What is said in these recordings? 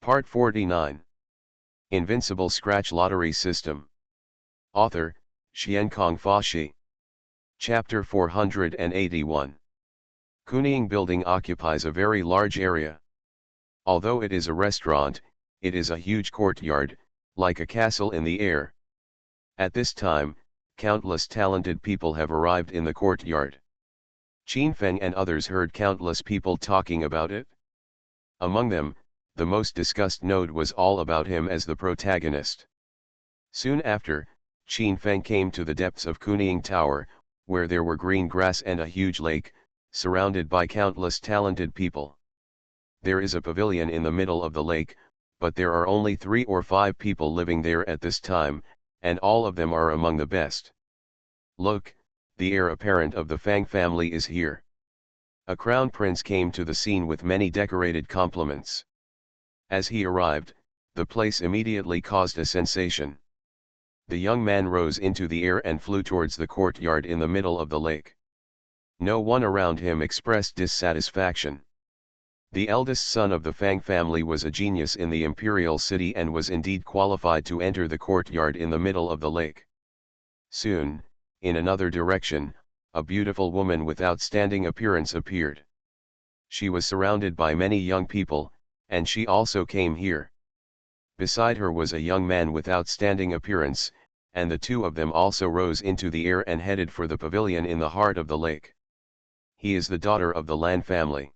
Part 49. Invincible Scratch Lottery System. Author, Xiankong Fashi. Chapter 481. Kuning building occupies a very large area. Although it is a restaurant, it is a huge courtyard, like a castle in the air. At this time, countless talented people have arrived in the courtyard. Qin Feng and others heard countless people talking about it. Among them, the most discussed note was all about him as the protagonist. Soon after, Qin Feng came to the depths of Kuning Tower, where there were green grass and a huge lake, surrounded by countless talented people. There is a pavilion in the middle of the lake, but there are only 3 or 5 people living there at this time, and all of them are among the best. Look, the heir apparent of the Fang family is here. A crown prince came to the scene with many decorated compliments. As he arrived, the place immediately caused a sensation. The young man rose into the air and flew towards the courtyard in the middle of the lake. No one around him expressed dissatisfaction. The eldest son of the Fang family was a genius in the imperial city and was indeed qualified to enter the courtyard in the middle of the lake. Soon, in another direction, a beautiful woman with outstanding appearance appeared. She was surrounded by many young people, and she also came here. Beside her was a young man with outstanding appearance, and the two of them also rose into the air and headed for the pavilion in the heart of the lake. He is the daughter of the Lan family.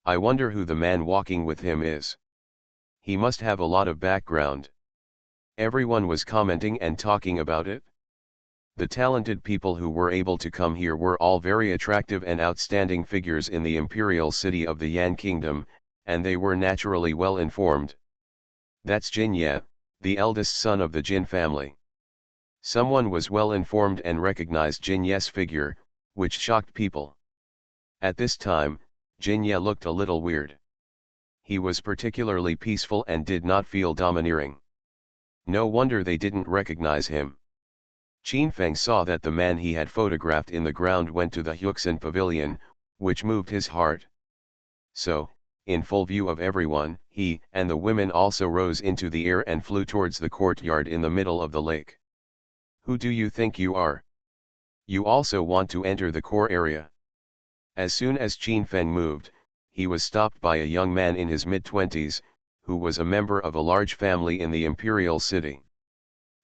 I wonder who the man walking with him is. He must have a lot of background. Everyone was commenting and talking about it. The talented people who were able to come here were all very attractive and outstanding figures in the imperial city of the Yan Kingdom, and they were naturally well informed. That's Jin Ye, the eldest son of the Jin family. Someone was well informed and recognized Jin Ye's figure, which shocked people. At this time, Jin Ye looked a little weird. He was particularly peaceful and did not feel domineering. No wonder they didn't recognize him. Qin Feng saw that the man he had photographed in the ground went to the Huixin pavilion, which moved his heart. So, in full view of everyone, he and the women also rose into the air and flew towards the courtyard in the middle of the lake. Who do you think you are? You also want to enter the core area? As soon as Qin Feng moved, he was stopped by a young man in his mid-20s, who was a member of a large family in the imperial city.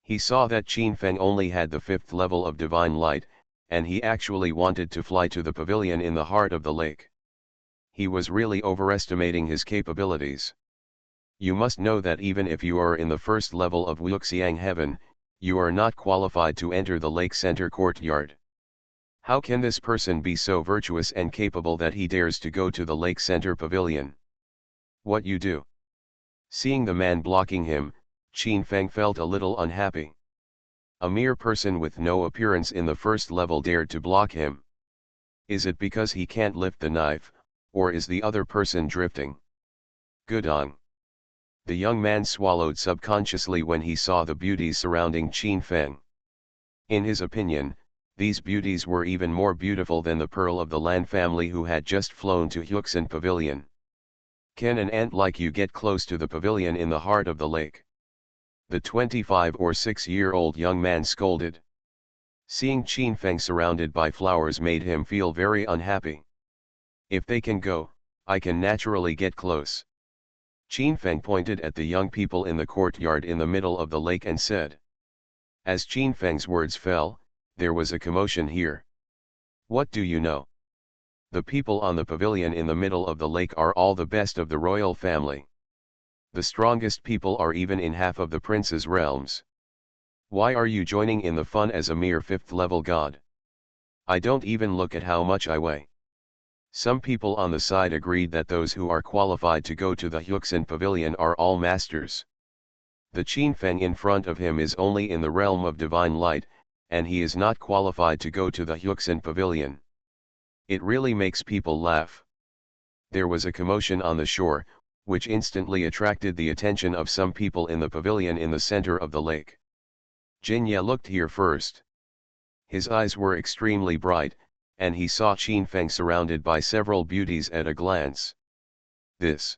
He saw that Qin Feng only had the 5th level of divine light, and he actually wanted to fly to the pavilion in the heart of the lake. He was really overestimating his capabilities. You must know that even if you are in the 1st level of Wuxiang heaven, you are not qualified to enter the lake center courtyard. How can this person be so virtuous and capable that he dares to go to the lake center pavilion? What you do? Seeing the man blocking him, Qin Feng felt a little unhappy. A mere person with no appearance in the 1st level dared to block him. Is it because he can't lift the knife, or is the other person drifting? Gudong. The young man swallowed subconsciously when he saw the beauties surrounding Qin Feng. In his opinion, these beauties were even more beautiful than the pearl of the Lan family who had just flown to Huixin pavilion. Can an ant like you get close to the pavilion in the heart of the lake? The 25 or 6-year-old young man scolded. Seeing Qin Feng surrounded by flowers made him feel very unhappy. If they can go, I can naturally get close. Qin Feng pointed at the young people in the courtyard in the middle of the lake and said. As Qin Feng's words fell, there was a commotion here. What do you know? The people on the pavilion in the middle of the lake are all the best of the royal family. The strongest people are even in half of the prince's realms. Why are you joining in the fun as a mere 5th level god? I don't even look at how much I weigh. Some people on the side agreed that those who are qualified to go to the Huixin pavilion are all masters. The Qin Feng in front of him is only in the realm of divine light, and he is not qualified to go to the Huixin pavilion. It really makes people laugh. There was a commotion on the shore, which instantly attracted the attention of some people in the pavilion in the center of the lake. Jin Ye looked here first. His eyes were extremely bright, and he saw Qin Feng surrounded by several beauties at a glance. This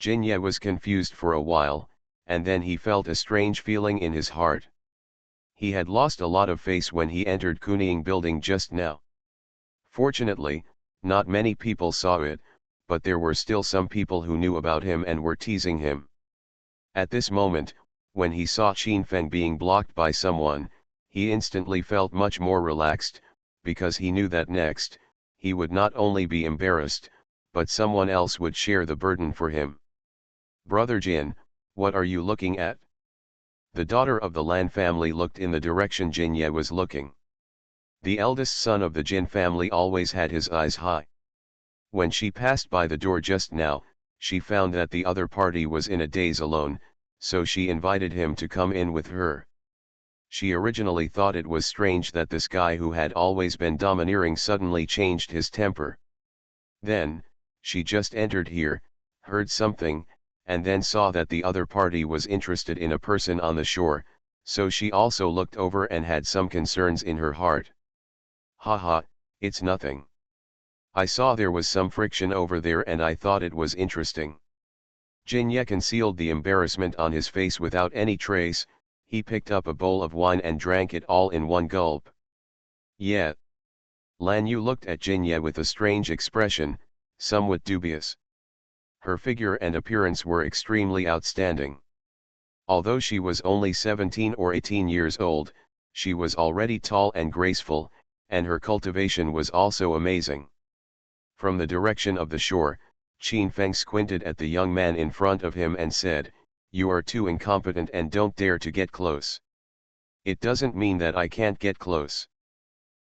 Jinye was confused for a while, and then he felt a strange feeling in his heart. He had lost a lot of face when he entered Kuning building just now. Fortunately, not many people saw it, but there were still some people who knew about him and were teasing him. At this moment, when he saw Qin Feng being blocked by someone, he instantly felt much more relaxed, because he knew that next, he would not only be embarrassed, but someone else would share the burden for him. "Brother Jin, what are you looking at?" The daughter of the Lan family looked in the direction Jinye was looking. The eldest son of the Jin family always had his eyes high. When she passed by the door just now, she found that the other party was in a daze alone, so she invited him to come in with her. She originally thought it was strange that this guy who had always been domineering suddenly changed his temper. Then, she just entered here, heard something, and then saw that the other party was interested in a person on the shore, so she also looked over and had some concerns in her heart. "Haha, it's nothing. I saw there was some friction over there and I thought it was interesting." Jinye concealed the embarrassment on his face without any trace. He picked up a bowl of wine and drank it all in one gulp. "Yeah." Lan Yu looked at Jinye with a strange expression, somewhat dubious. Her figure and appearance were extremely outstanding. Although she was only 17 or 18 years old, she was already tall and graceful, and her cultivation was also amazing. From the direction of the shore, Qin Feng squinted at the young man in front of him and said, "You are too incompetent and don't dare to get close." "It doesn't mean that I can't get close."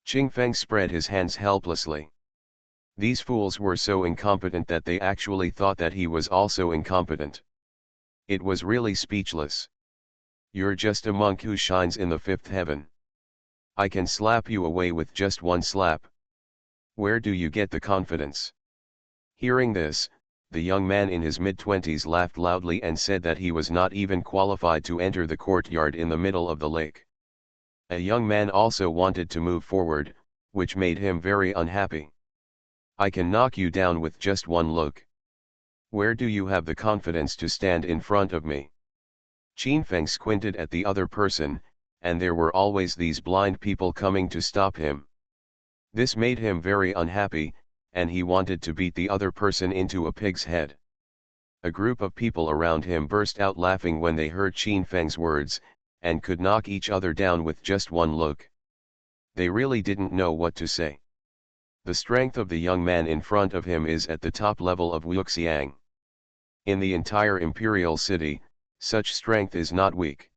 Qin Feng spread his hands helplessly. These fools were so incompetent that they actually thought that he was also incompetent. It was really speechless. "You're just a monk who shines in the fifth heaven. I can slap you away with just one slap. Where do you get the confidence?" Hearing this, the young man in his mid-twenties laughed loudly and said that he was not even qualified to enter the courtyard in the middle of the lake. A young man also wanted to move forward, which made him very unhappy. "I can knock you down with just one look. Where do you have the confidence to stand in front of me?" Qin Feng squinted at the other person, and there were always these blind people coming to stop him. This made him very unhappy, and he wanted to beat the other person into a pig's head. A group of people around him burst out laughing when they heard Qin Feng's words, and could knock each other down with just one look. They really didn't know what to say. The strength of the young man in front of him is at the top level of Wuxiang. In the entire imperial city, such strength is not weak.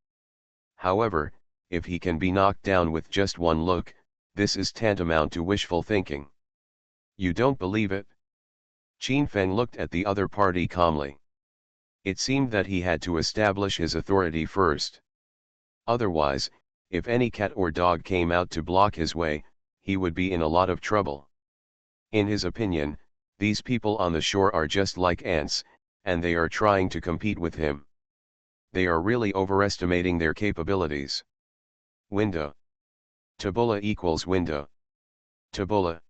However, if he can be knocked down with just one look, this is tantamount to wishful thinking. "You don't believe it?" Qin Feng looked at the other party calmly. It seemed that he had to establish his authority first. Otherwise, if any cat or dog came out to block his way, he would be in a lot of trouble. In his opinion, these people on the shore are just like ants, and they are trying to compete with him. They are really overestimating their capabilities. Window. Tabula equals window. Tabula.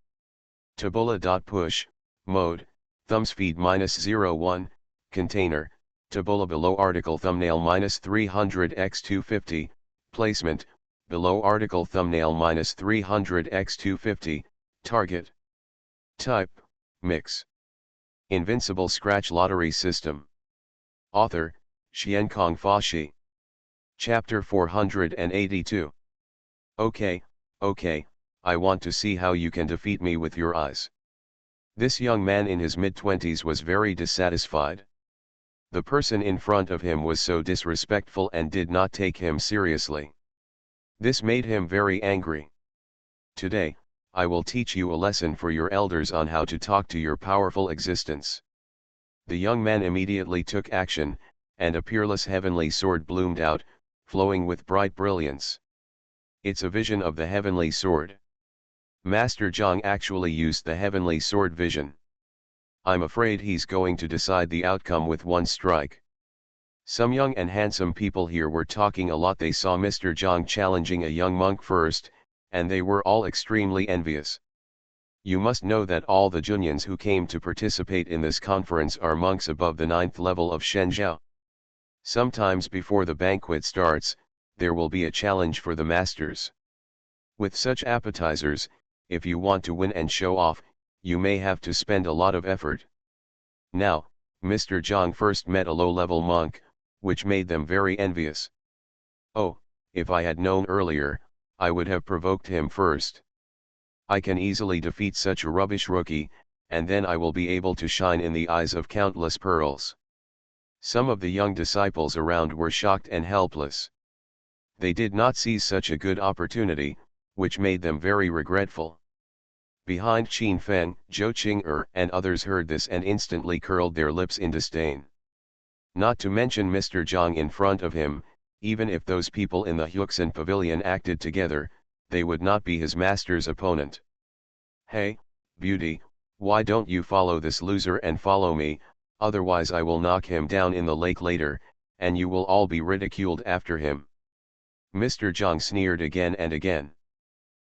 Tabula.push, mode, thumbspeed -01, container, tabula below article thumbnail -300x250, placement, below article thumbnail -300x250, target. Type, mix. Invincible Scratch Lottery System. Author, Xiankong Fa. Chapter 482. Okay, I want to see how you can defeat me with your eyes. This young man in his mid-twenties was very dissatisfied. The person in front of him was so disrespectful and did not take him seriously. This made him very angry. "Today, I will teach you a lesson for your elders on how to talk to your powerful existence." The young man immediately took action, and a peerless heavenly sword bloomed out, flowing with bright brilliance. It's a vision of the heavenly sword. Master Zhang actually used the heavenly sword vision. I'm afraid he's going to decide the outcome with one strike. Some young and handsome people here were talking a lot. They saw Mr. Zhang challenging a young monk first, and they were all extremely envious. You must know that all the Junyans who came to participate in this conference are monks above the 9th level of Shenzhou. Sometimes before the banquet starts, there will be a challenge for the masters. With such appetizers, if you want to win and show off, you may have to spend a lot of effort. Now, Mr. Zhang first met a low-level monk, which made them very envious. Oh, if I had known earlier, I would have provoked him first. I can easily defeat such a rubbish rookie, and then I will be able to shine in the eyes of countless pearls. Some of the young disciples around were shocked and helpless. They did not seize such a good opportunity, which made them very regretful. Behind Qin Feng, Zhou Qing'er and others heard this and instantly curled their lips in disdain. Not to mention Mr. Zhang in front of him, even if those people in the Huixin Pavilion acted together, they would not be his master's opponent. Hey, beauty, why don't you follow this loser and follow me, otherwise I will knock him down in the lake later, and you will all be ridiculed after him. Mr. Zhang sneered again and again.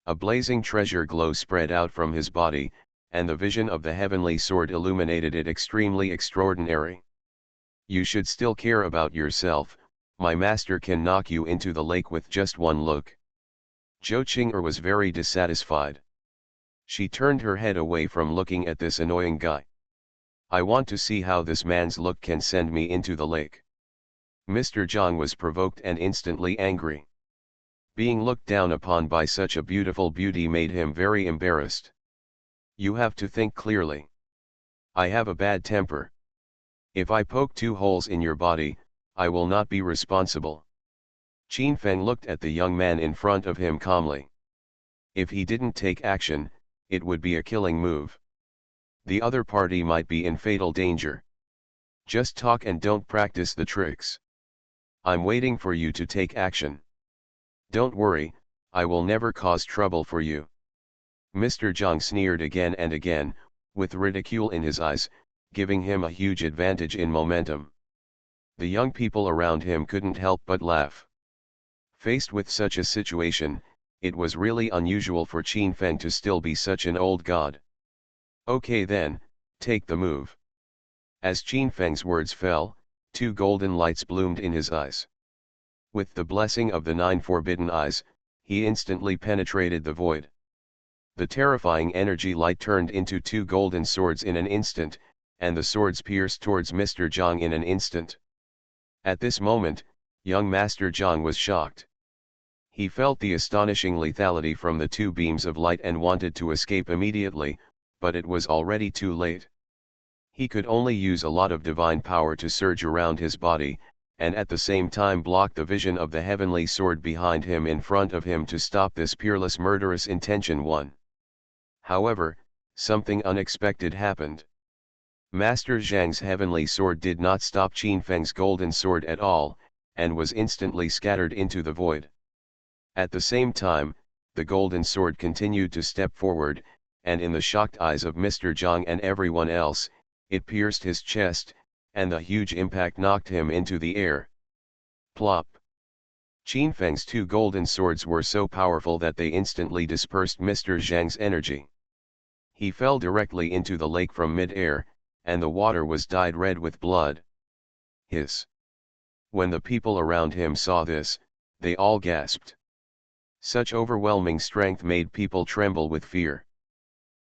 A blazing treasure glow spread out from his body, and the vision of the heavenly sword illuminated it extremely extraordinary. You should still care about yourself, my master can knock you into the lake with just one look. Zhou Qing'er was very dissatisfied. She turned her head away from looking at this annoying guy. I want to see how this man's look can send me into the lake. Mr. Zhang was provoked and instantly angry. Being looked down upon by such a beautiful beauty made him very embarrassed. You have to think clearly. I have a bad temper. If I poke 2 holes in your body, I will not be responsible. Qin Feng looked at the young man in front of him calmly. If he didn't take action, it would be a killing move. The other party might be in fatal danger. Just talk and don't practice the tricks. I'm waiting for you to take action. Don't worry, I will never cause trouble for you. Mr. Zhang sneered again and again, with ridicule in his eyes, giving him a huge advantage in momentum. The young people around him couldn't help but laugh. Faced with such a situation, it was really unusual for Qin Feng to still be such an old god. Okay then, take the move. As Qin Feng's words fell, 2 golden lights bloomed in his eyes. With the blessing of the 9 forbidden eyes, he instantly penetrated the void. The terrifying energy light turned into 2 golden swords in an instant, and the swords pierced towards Mr. Zhang in an instant. At this moment, young Master Zhang was shocked. He felt the astonishing lethality from the 2 beams of light and wanted to escape immediately, but it was already too late. He could only use a lot of divine power to surge around his body, and at the same time block the vision of the heavenly sword behind him in front of him to stop this peerless murderous intention. However, something unexpected happened. Master Zhang's heavenly sword did not stop Qin Feng's golden sword at all, and was instantly scattered into the void. At the same time, the golden sword continued to step forward, and in the shocked eyes of Mr. Zhang and everyone else, it pierced his chest, and the huge impact knocked him into the air. Plop! Qin Feng's 2 golden swords were so powerful that they instantly dispersed Mr. Zhang's energy. He fell directly into the lake from mid-air, and the water was dyed red with blood. Hiss! When the people around him saw this, they all gasped. Such overwhelming strength made people tremble with fear.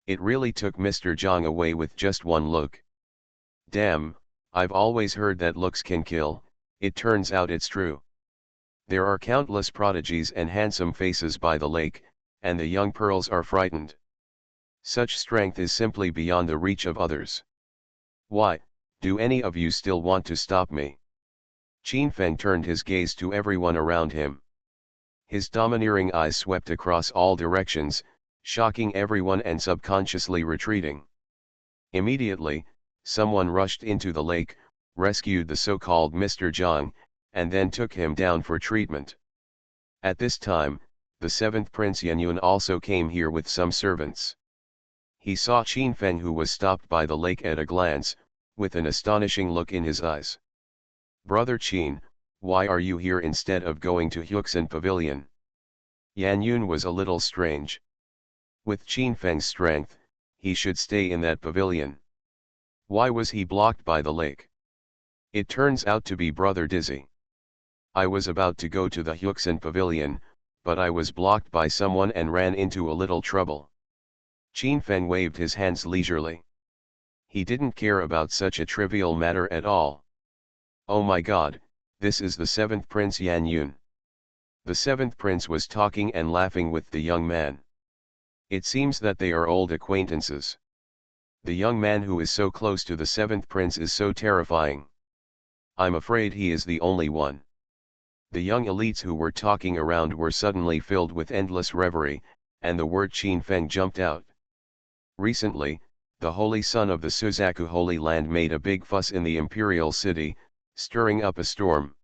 It really took Mr. Zhang away with just one look. Damn, I've always heard that looks can kill, it turns out it's true. There are countless prodigies and handsome faces by the lake, and the young pearls are frightened. Such strength is simply beyond the reach of others. Why, do any of you still want to stop me? Qin Feng turned his gaze to everyone around him. His domineering eyes swept across all directions, shocking everyone and subconsciously retreating. Immediately, someone rushed into the lake, rescued the so-called Mr. Zhang, and then took him down for treatment. At this time, the 7th Prince Yanyun also came here with some servants. He saw Qin Feng, who was stopped by the lake, at a glance, with an astonishing look in his eyes. Brother Qin, why are you here instead of going to Huixin Pavilion? Yanyun was a little strange. With Qin Feng's strength, he should stay in that pavilion. Why was he blocked by the lake? It turns out to be Brother Dizzy. I was about to go to the Huxon pavilion, but I was blocked by someone and ran into a little trouble. Qin Feng waved his hands leisurely. He didn't care about such a trivial matter at all. Oh my god, this is the seventh prince Yan Yun. The seventh prince was talking and laughing with the young man. It seems that they are old acquaintances. The young man who is so close to the seventh prince is so terrifying. I'm afraid he is the only one. The young elites who were talking around were suddenly filled with endless reverie, and the word Qin Feng jumped out. Recently, the holy son of the Suzaku Holy Land made a big fuss in the imperial city, stirring up a storm.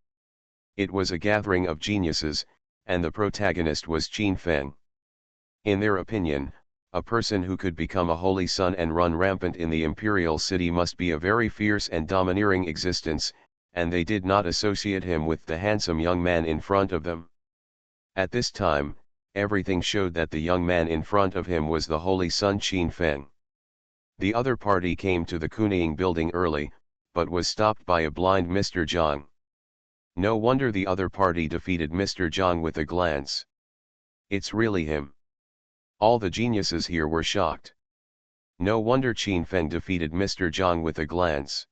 It was a gathering of geniuses, and the protagonist was Qin Feng. In their opinion, a person who could become a holy son and run rampant in the imperial city must be a very fierce and domineering existence, and they did not associate him with the handsome young man in front of them. At this time, everything showed that the young man in front of him was the holy son Qin Feng. The other party came to the Kuning building early, but was stopped by a blind Mr. Zhang. No wonder the other party defeated Mr. Zhang with a glance. It's really him. All the geniuses here were shocked. No wonder Qin Feng defeated Mr. Zhang with a glance.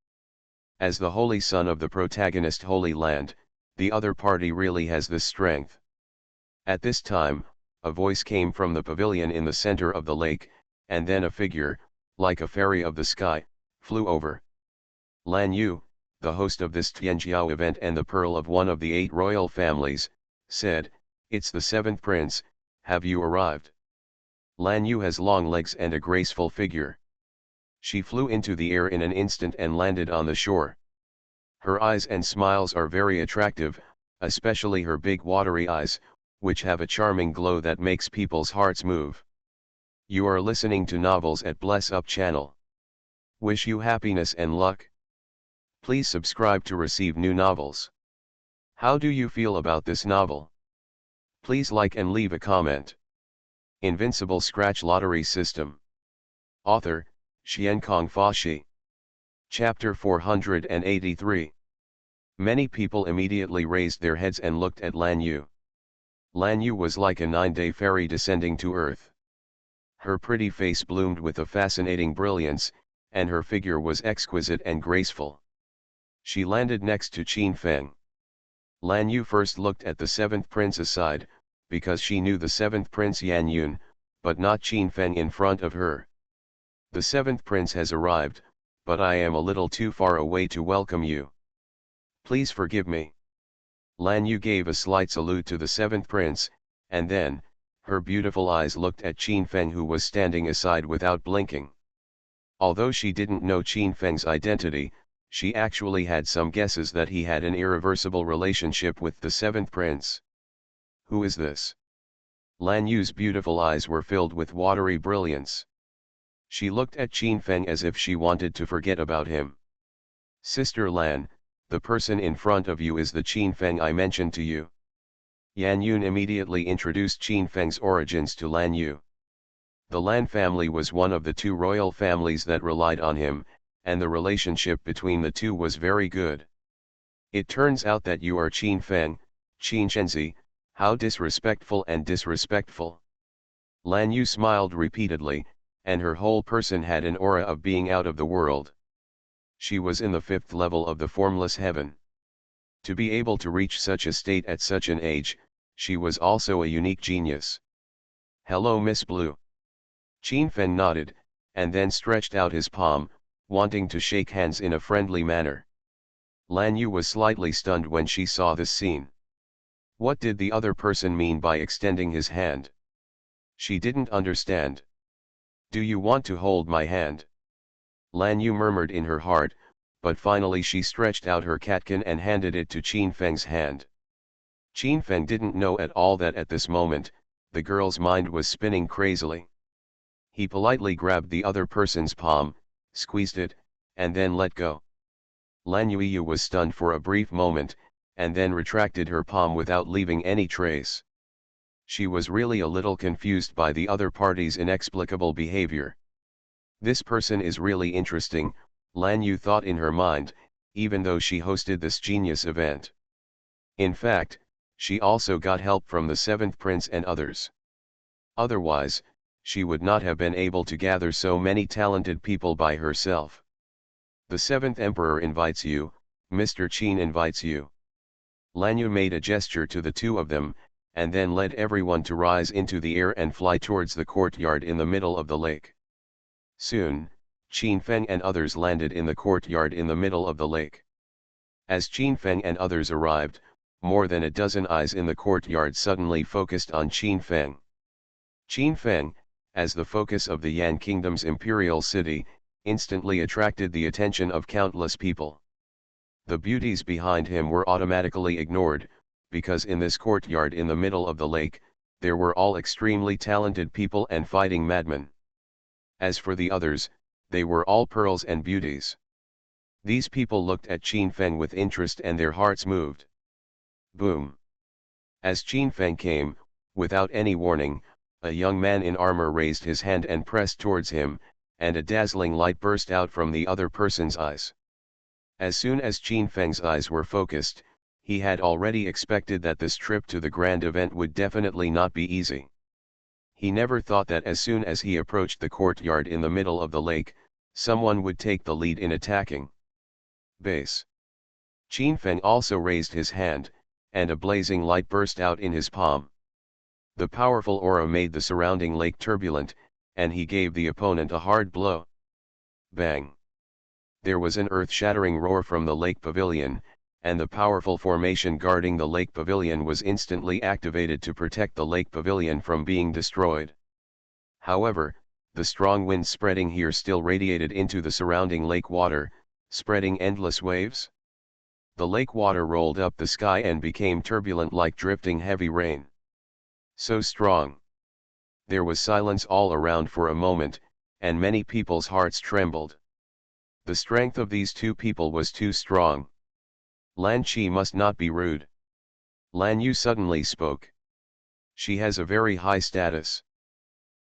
As the holy son of the protagonist Holy Land, the other party really has this strength. At this time, a voice came from the pavilion in the center of the lake, and then a figure, like a fairy of the sky, flew over. Lan Yu, the host of this Tianjiao event and the pearl of one of the 8 royal families, said, "It's the seventh prince, have you arrived?" Lan Yu has long legs and a graceful figure. She flew into the air in an instant and landed on the shore. Her eyes and smiles are very attractive, especially her big watery eyes, which have a charming glow that makes people's hearts move. You are listening to Novels at Bless Up channel. Wish you happiness and luck. Please subscribe to receive new novels. How do you feel about this novel? Please like and leave a comment. Invincible Scratch Lottery System. Author, Xiankong Fashi. Chapter 483. Many people immediately raised their heads and looked at Lan Yu. Lan Yu was like a 9-day fairy descending to earth. Her pretty face bloomed with a fascinating brilliance, and her figure was exquisite and graceful. She landed next to Qin Feng. Lan Yu first looked at the seventh prince's side, because she knew the seventh prince Yan Yun, but not Qin Feng in front of her. The seventh prince has arrived, but I am a little too far away to welcome you. Please forgive me. Lan Yu gave a slight salute to the seventh prince, and then, her beautiful eyes looked at Qin Feng, who was standing aside without blinking. Although she didn't know Qin Feng's identity, she actually had some guesses that he had an irreversible relationship with the seventh prince. Who is this? Lan Yu's beautiful eyes were filled with watery brilliance. She looked at Qin Feng as if she wanted to forget about him. Sister Lan, the person in front of you is the Qin Feng I mentioned to you. Yan Yun immediately introduced Qin Feng's origins to Lan Yu. The Lan family was one of the 2 royal families that relied on him, and the relationship between the two was very good. It turns out that you are Qin Feng, Qin Shenzi, how disrespectful and disrespectful. Lan Yu smiled repeatedly, and her whole person had an aura of being out of the world. She was in the 5th level of the formless heaven. To be able to reach such a state at such an age, she was also a unique genius. Hello Miss Blue. Qin Feng nodded, and then stretched out his palm, wanting to shake hands in a friendly manner. Lan Yu was slightly stunned when she saw this scene. What did the other person mean by extending his hand? She didn't understand. Do you want to hold my hand? Lan Yu murmured in her heart, but finally she stretched out her catkin and handed it to Qin Feng's hand. Qin Feng didn't know at all that at this moment, the girl's mind was spinning crazily. He politely grabbed the other person's palm, squeezed it, and then let go. Lan Yu was stunned for a brief moment, and then retracted her palm without leaving any trace. She was really a little confused by the other party's inexplicable behavior. This person is really interesting, Lan Yu thought in her mind, even though she hosted this genius event. In fact, she also got help from the seventh prince and others. Otherwise, she would not have been able to gather so many talented people by herself. The seventh emperor invites you, Mr. Qin invites you. Lan Yu made a gesture to the two of them, and then led everyone to rise into the air and fly towards the courtyard in the middle of the lake. Soon, Qin Feng and others landed in the courtyard in the middle of the lake. As Qin Feng and others arrived, more than a dozen eyes in the courtyard suddenly focused on Qin Feng. Qin Feng, as the focus of the Yan Kingdom's imperial city, instantly attracted the attention of countless people. The beauties behind him were automatically ignored, because in this courtyard in the middle of the lake, there were all extremely talented people and fighting madmen. As for the others, they were all pearls and beauties. These people looked at Qin Feng with interest and their hearts moved. Boom! As Qin Feng came, without any warning, a young man in armor raised his hand and pressed towards him, and a dazzling light burst out from the other person's eyes. As soon as Qin Feng's eyes were focused, he had already expected that this trip to the grand event would definitely not be easy. He never thought that as soon as he approached the courtyard in the middle of the lake, someone would take the lead in attacking. Base. Qin Feng also raised his hand, and a blazing light burst out in his palm. The powerful aura made the surrounding lake turbulent, and he gave the opponent a hard blow. Bang! There was an earth-shattering roar from the lake pavilion, and the powerful formation guarding the lake pavilion was instantly activated to protect the lake pavilion from being destroyed. However, the strong wind spreading here still radiated into the surrounding lake water, spreading endless waves. The lake water rolled up the sky and became turbulent like drifting heavy rain. So strong. There was silence all around for a moment, and many people's hearts trembled. The strength of these two people was too strong. Lan Qi must not be rude. Lan Yu suddenly spoke. She has a very high status.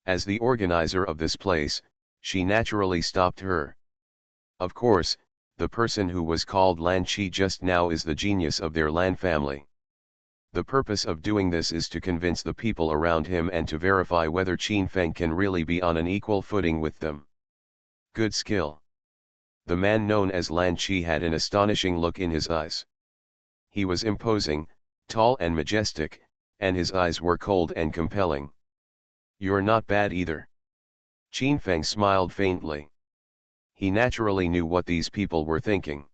As the organizer of this place, she naturally stopped her. Of course, the person who was called Lan Qi just now is the genius of their Lan family. The purpose of doing this is to convince the people around him and to verify whether Qin Feng can really be on an equal footing with them. Good skill. The man known as Lan Qi had an astonishing look in his eyes. He was imposing, tall and majestic, and his eyes were cold and compelling. You're not bad either. Qin Feng smiled faintly. He naturally knew what these people were thinking.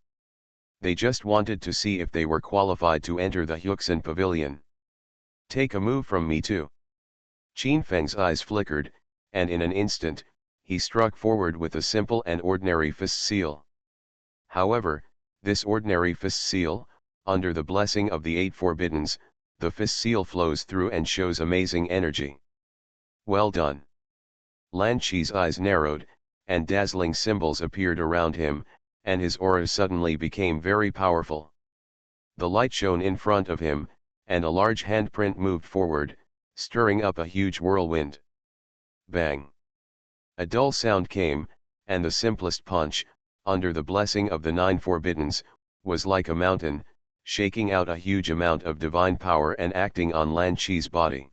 They just wanted to see if they were qualified to enter the Huixin Pavilion. Take a move from me too. Qin Feng's eyes flickered, and in an instant, he struck forward with a simple and ordinary fist seal. However, this ordinary fist seal, under the blessing of the Eight Forbiddens, the fist seal flows through and shows amazing energy. Well done. Lan Qi's eyes narrowed, and dazzling symbols appeared around him, and his aura suddenly became very powerful. The light shone in front of him, and a large handprint moved forward, stirring up a huge whirlwind. Bang! A dull sound came, and the simplest punch, under the blessing of the Nine Forbiddens, was like a mountain, shaking out a huge amount of divine power and acting on Lan Qi's body.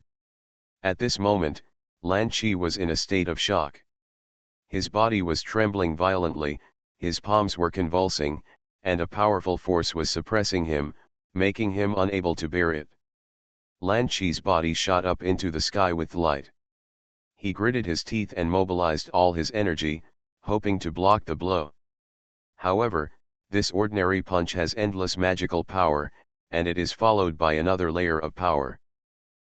At this moment, Lan Qi was in a state of shock. His body was trembling violently, his palms were convulsing, and a powerful force was suppressing him, making him unable to bear it. Lan Qi's body shot up into the sky with light. He gritted his teeth and mobilized all his energy, hoping to block the blow. However, this ordinary punch has endless magical power, and it is followed by another layer of power.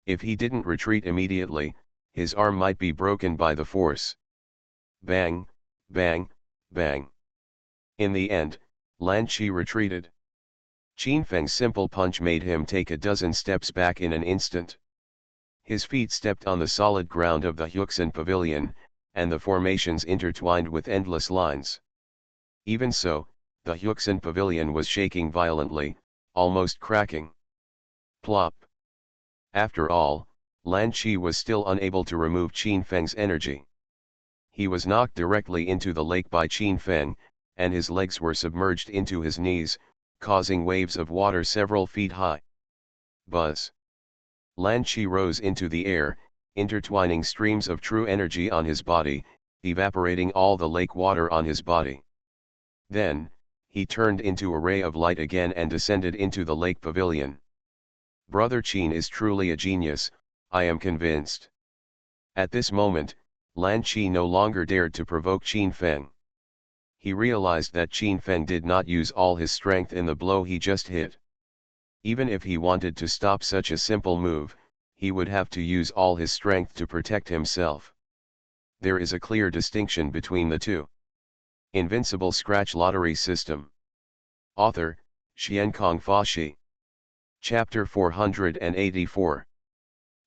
If he didn't retreat immediately, his arm might be broken by the force. Bang, bang, bang. In the end, Lan Qi retreated. Qin Feng's simple punch made him take a dozen steps back in an instant. His feet stepped on the solid ground of the Huixin Pavilion, and the formations intertwined with endless lines. Even so, the Huixin Pavilion was shaking violently, almost cracking. Plop. After all, Lan Qi was still unable to remove Qin Feng's energy. He was knocked directly into the lake by Qin Feng, and his legs were submerged into his knees, causing waves of water several feet high. Buzz. Lan Qi rose into the air, intertwining streams of true energy on his body, evaporating all the lake water on his body. Then, he turned into a ray of light again and descended into the lake pavilion. Brother Qin is truly a genius, I am convinced. At this moment, Lan Qi no longer dared to provoke Qin Feng. He realized that Qin Feng did not use all his strength in the blow he just hit. Even if he wanted to stop such a simple move, he would have to use all his strength to protect himself. There is a clear distinction between the two. Invincible Scratch Lottery System. Author, Xiankong Fashi. Chapter 484.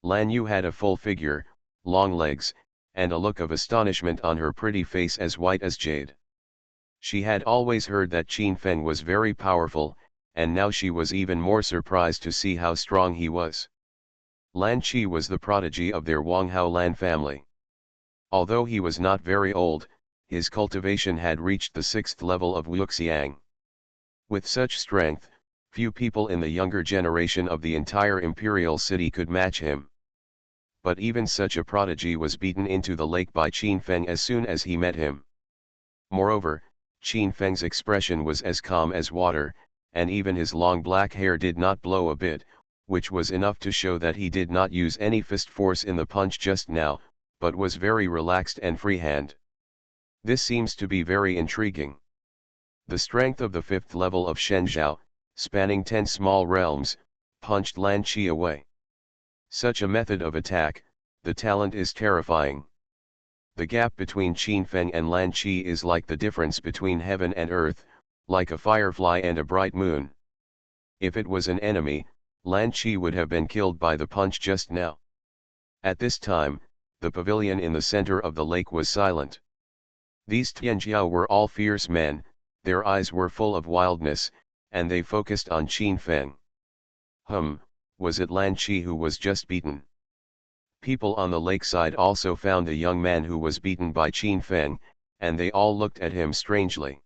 Lan Yu had a full figure, long legs, and a look of astonishment on her pretty face as white as jade. She had always heard that Qin Feng was very powerful, and now she was even more surprised to see how strong he was. Lan Qi was the prodigy of their Wanghao Lan family. Although he was not very old, his cultivation had reached the 6th level of Wuxiang. With such strength, few people in the younger generation of the entire imperial city could match him. But even such a prodigy was beaten into the lake by Qin Feng as soon as he met him. Moreover, Qin Feng's expression was as calm as water, and even his long black hair did not blow a bit, which was enough to show that he did not use any fist force in the punch just now, but was very relaxed and freehand. This seems to be very intriguing. The strength of the 5th level of Shenzhou, spanning 10 small realms, punched Lan Qi away. Such a method of attack, the talent is terrifying. The gap between Qin Feng and Lan Qi is like the difference between heaven and earth, like a firefly and a bright moon. If it was an enemy, Lan Qi would have been killed by the punch just now. At this time, the pavilion in the center of the lake was silent. These Tianjiao were all fierce men, their eyes were full of wildness, and they focused on Qin Feng. Was it Lan Qi who was just beaten? People on the lakeside also found a young man who was beaten by Qin Feng, and they all looked at him strangely.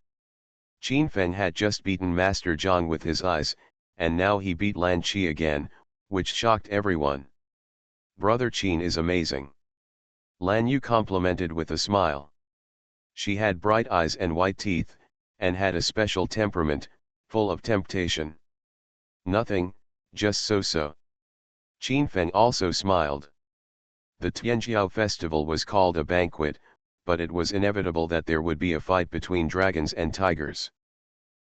Qin Feng had just beaten Master Zhang with his eyes, and now he beat Lan Qi again, which shocked everyone. Brother Qin is amazing. Lan Yu complimented with a smile. She had bright eyes and white teeth, and had a special temperament, full of temptation. Nothing, just so. Qin Feng also smiled. The Tianjiao festival was called a banquet, but it was inevitable that there would be a fight between dragons and tigers.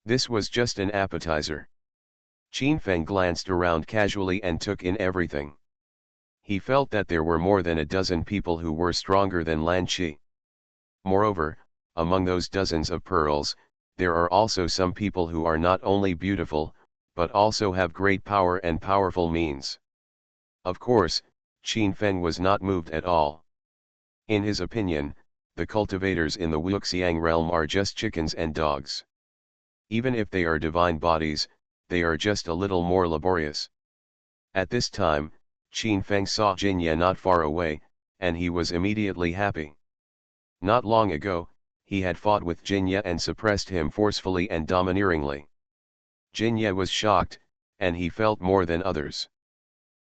This was just an appetizer. Qin Feng glanced around casually and took in everything. He felt that there were more than a dozen people who were stronger than Lan Qi. Moreover, among those dozens of pearls, there are also some people who are not only beautiful, but also have great power and powerful means. Of course, Qin Feng was not moved at all. In his opinion, the cultivators in the Wuxiang realm are just chickens and dogs. Even if they are divine bodies, they are just a little more laborious. At this time, Qin Feng saw Jinya not far away, and he was immediately happy. Not long ago, he had fought with Jinya and suppressed him forcefully and domineeringly. Jinya was shocked, and he felt more than others.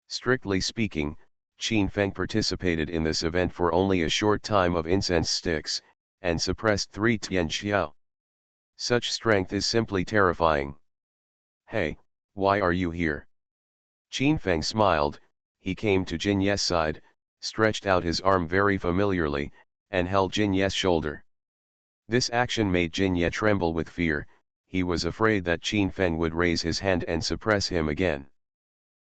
Strictly speaking, Qin Feng participated in this event for only a short time of incense sticks, and suppressed 3 Tianjiao. Such strength is simply terrifying. Hey, why are you here? Qin Feng smiled. He came to Jinye's side, stretched out his arm very familiarly, and held Jinye's shoulder. This action made Jinye tremble with fear. He was afraid that Qin Feng would raise his hand and suppress him again.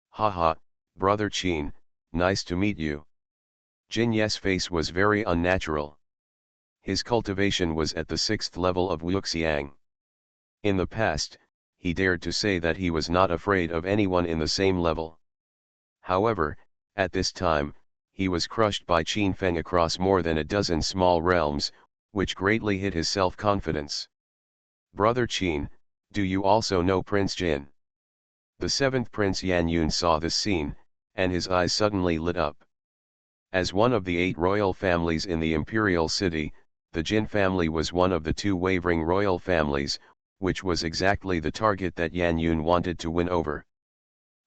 Haha, brother Qin, nice to meet you. Jinye's face was very unnatural. His cultivation was at the 6th level of Wuxiang. In the past, he dared to say that he was not afraid of anyone in the same level. However, at this time, he was crushed by Qin Feng across more than a dozen small realms, which greatly hit his self-confidence. Brother Qin, do you also know Prince Jin? The 7th Prince Yan Yun saw this scene, and his eyes suddenly lit up. As one of the 8 royal families in the imperial city, the Jin family was one of the 2 wavering royal families, which was exactly the target that Yan Yun wanted to win over.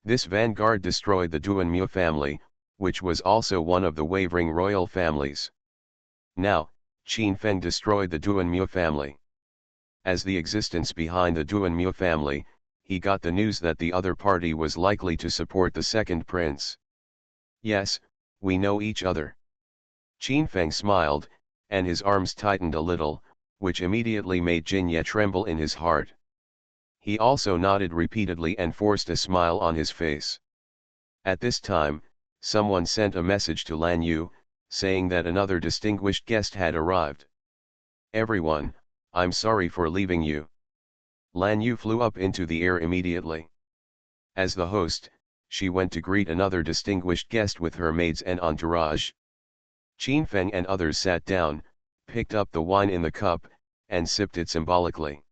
This vanguard destroyed the Duanmu family, which was also one of the wavering royal families. Now, Qin Feng destroyed the Duanmu family. As the existence behind the Duanmu family, he got the news that the other party was likely to support the second prince. Yes, we know each other. Qin Feng smiled, and his arms tightened a little, which immediately made Jinye tremble in his heart. He also nodded repeatedly and forced a smile on his face. At this time, someone sent a message to Lan Yu, saying that another distinguished guest had arrived. Everyone, I'm sorry for leaving you. Lan Yu flew up into the air immediately. As the host, she went to greet another distinguished guest with her maids and entourage. Qin Feng and others sat down, picked up the wine in the cup, and sipped it symbolically.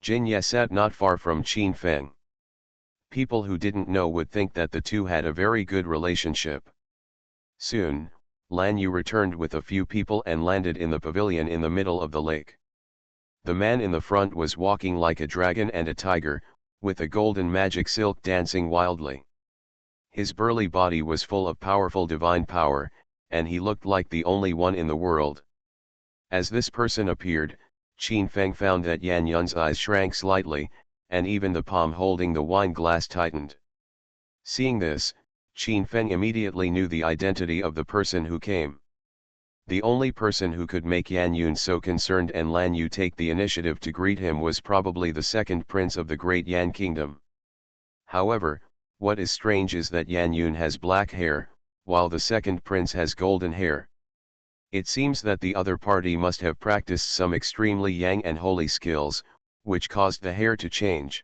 Jinye sat not far from Qin Feng. People who didn't know would think that the two had a very good relationship. Soon, Lan Yu returned with a few people and landed in the pavilion in the middle of the lake. The man in the front was walking like a dragon and a tiger, with a golden magic silk dancing wildly. His burly body was full of powerful divine power, and he looked like the only one in the world. As this person appeared, Qin Feng found that Yan Yun's eyes shrank slightly, and even the palm holding the wine glass tightened. Seeing this, Qin Feng immediately knew the identity of the person who came. The only person who could make Yan Yun so concerned and Lan Yu take the initiative to greet him was probably the second prince of the great Yan kingdom. However, what is strange is that Yan Yun has black hair, while the second prince has golden hair. It seems that the other party must have practiced some extremely yang and holy skills, which caused the hair to change.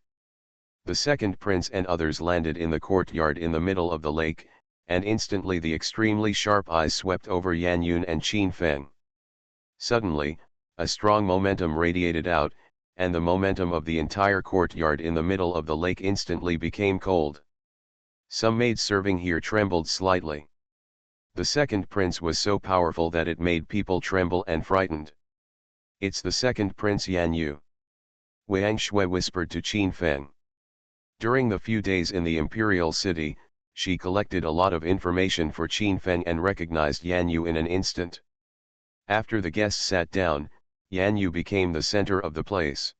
The second prince and others landed in the courtyard in the middle of the lake, and instantly the extremely sharp eyes swept over Yan Yun and Qin Feng. Suddenly, a strong momentum radiated out, and the momentum of the entire courtyard in the middle of the lake instantly became cold. Some maids serving here trembled slightly. The second prince was so powerful that it made people tremble and frightened. It's the second prince Yan Yu. Wang Shui whispered to Qin Feng. During the few days in the imperial city, she collected a lot of information for Qin Feng and recognized Yan Yu in an instant. After the guests sat down, Yan Yu became the center of the place.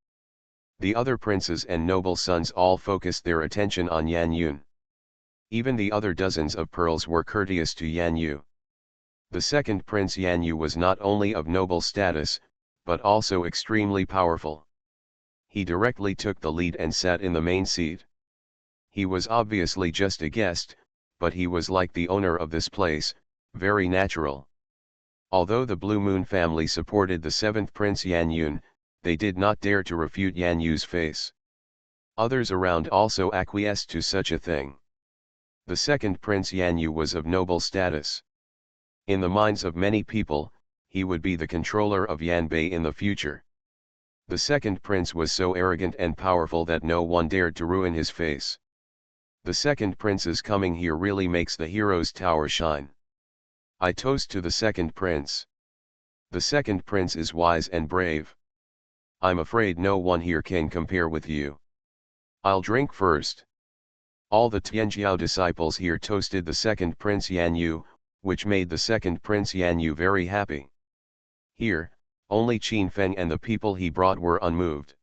The other princes and noble sons all focused their attention on Yan Yun. Even the other dozens of pearls were courteous to Yan Yu. The second prince Yan Yu was not only of noble status, but also extremely powerful. He directly took the lead and sat in the main seat. He was obviously just a guest, but he was like the owner of this place, very natural. Although the Blue Moon family supported the seventh prince Yan Yun, they did not dare to refute Yan Yu's face. Others around also acquiesced to such a thing. The second prince Yan Yu was of noble status. In the minds of many people, he would be the controller of Yanbei in the future. The second prince was so arrogant and powerful that no one dared to ruin his face. The second prince's coming here really makes the hero's tower shine. I toast to the second prince. The second prince is wise and brave. I'm afraid no one here can compare with you. I'll drink first. All the Tianjiao disciples here toasted the second prince Yan Yu, which made the second prince Yan Yu very happy. Here, only Qin Feng and the people he brought were unmoved.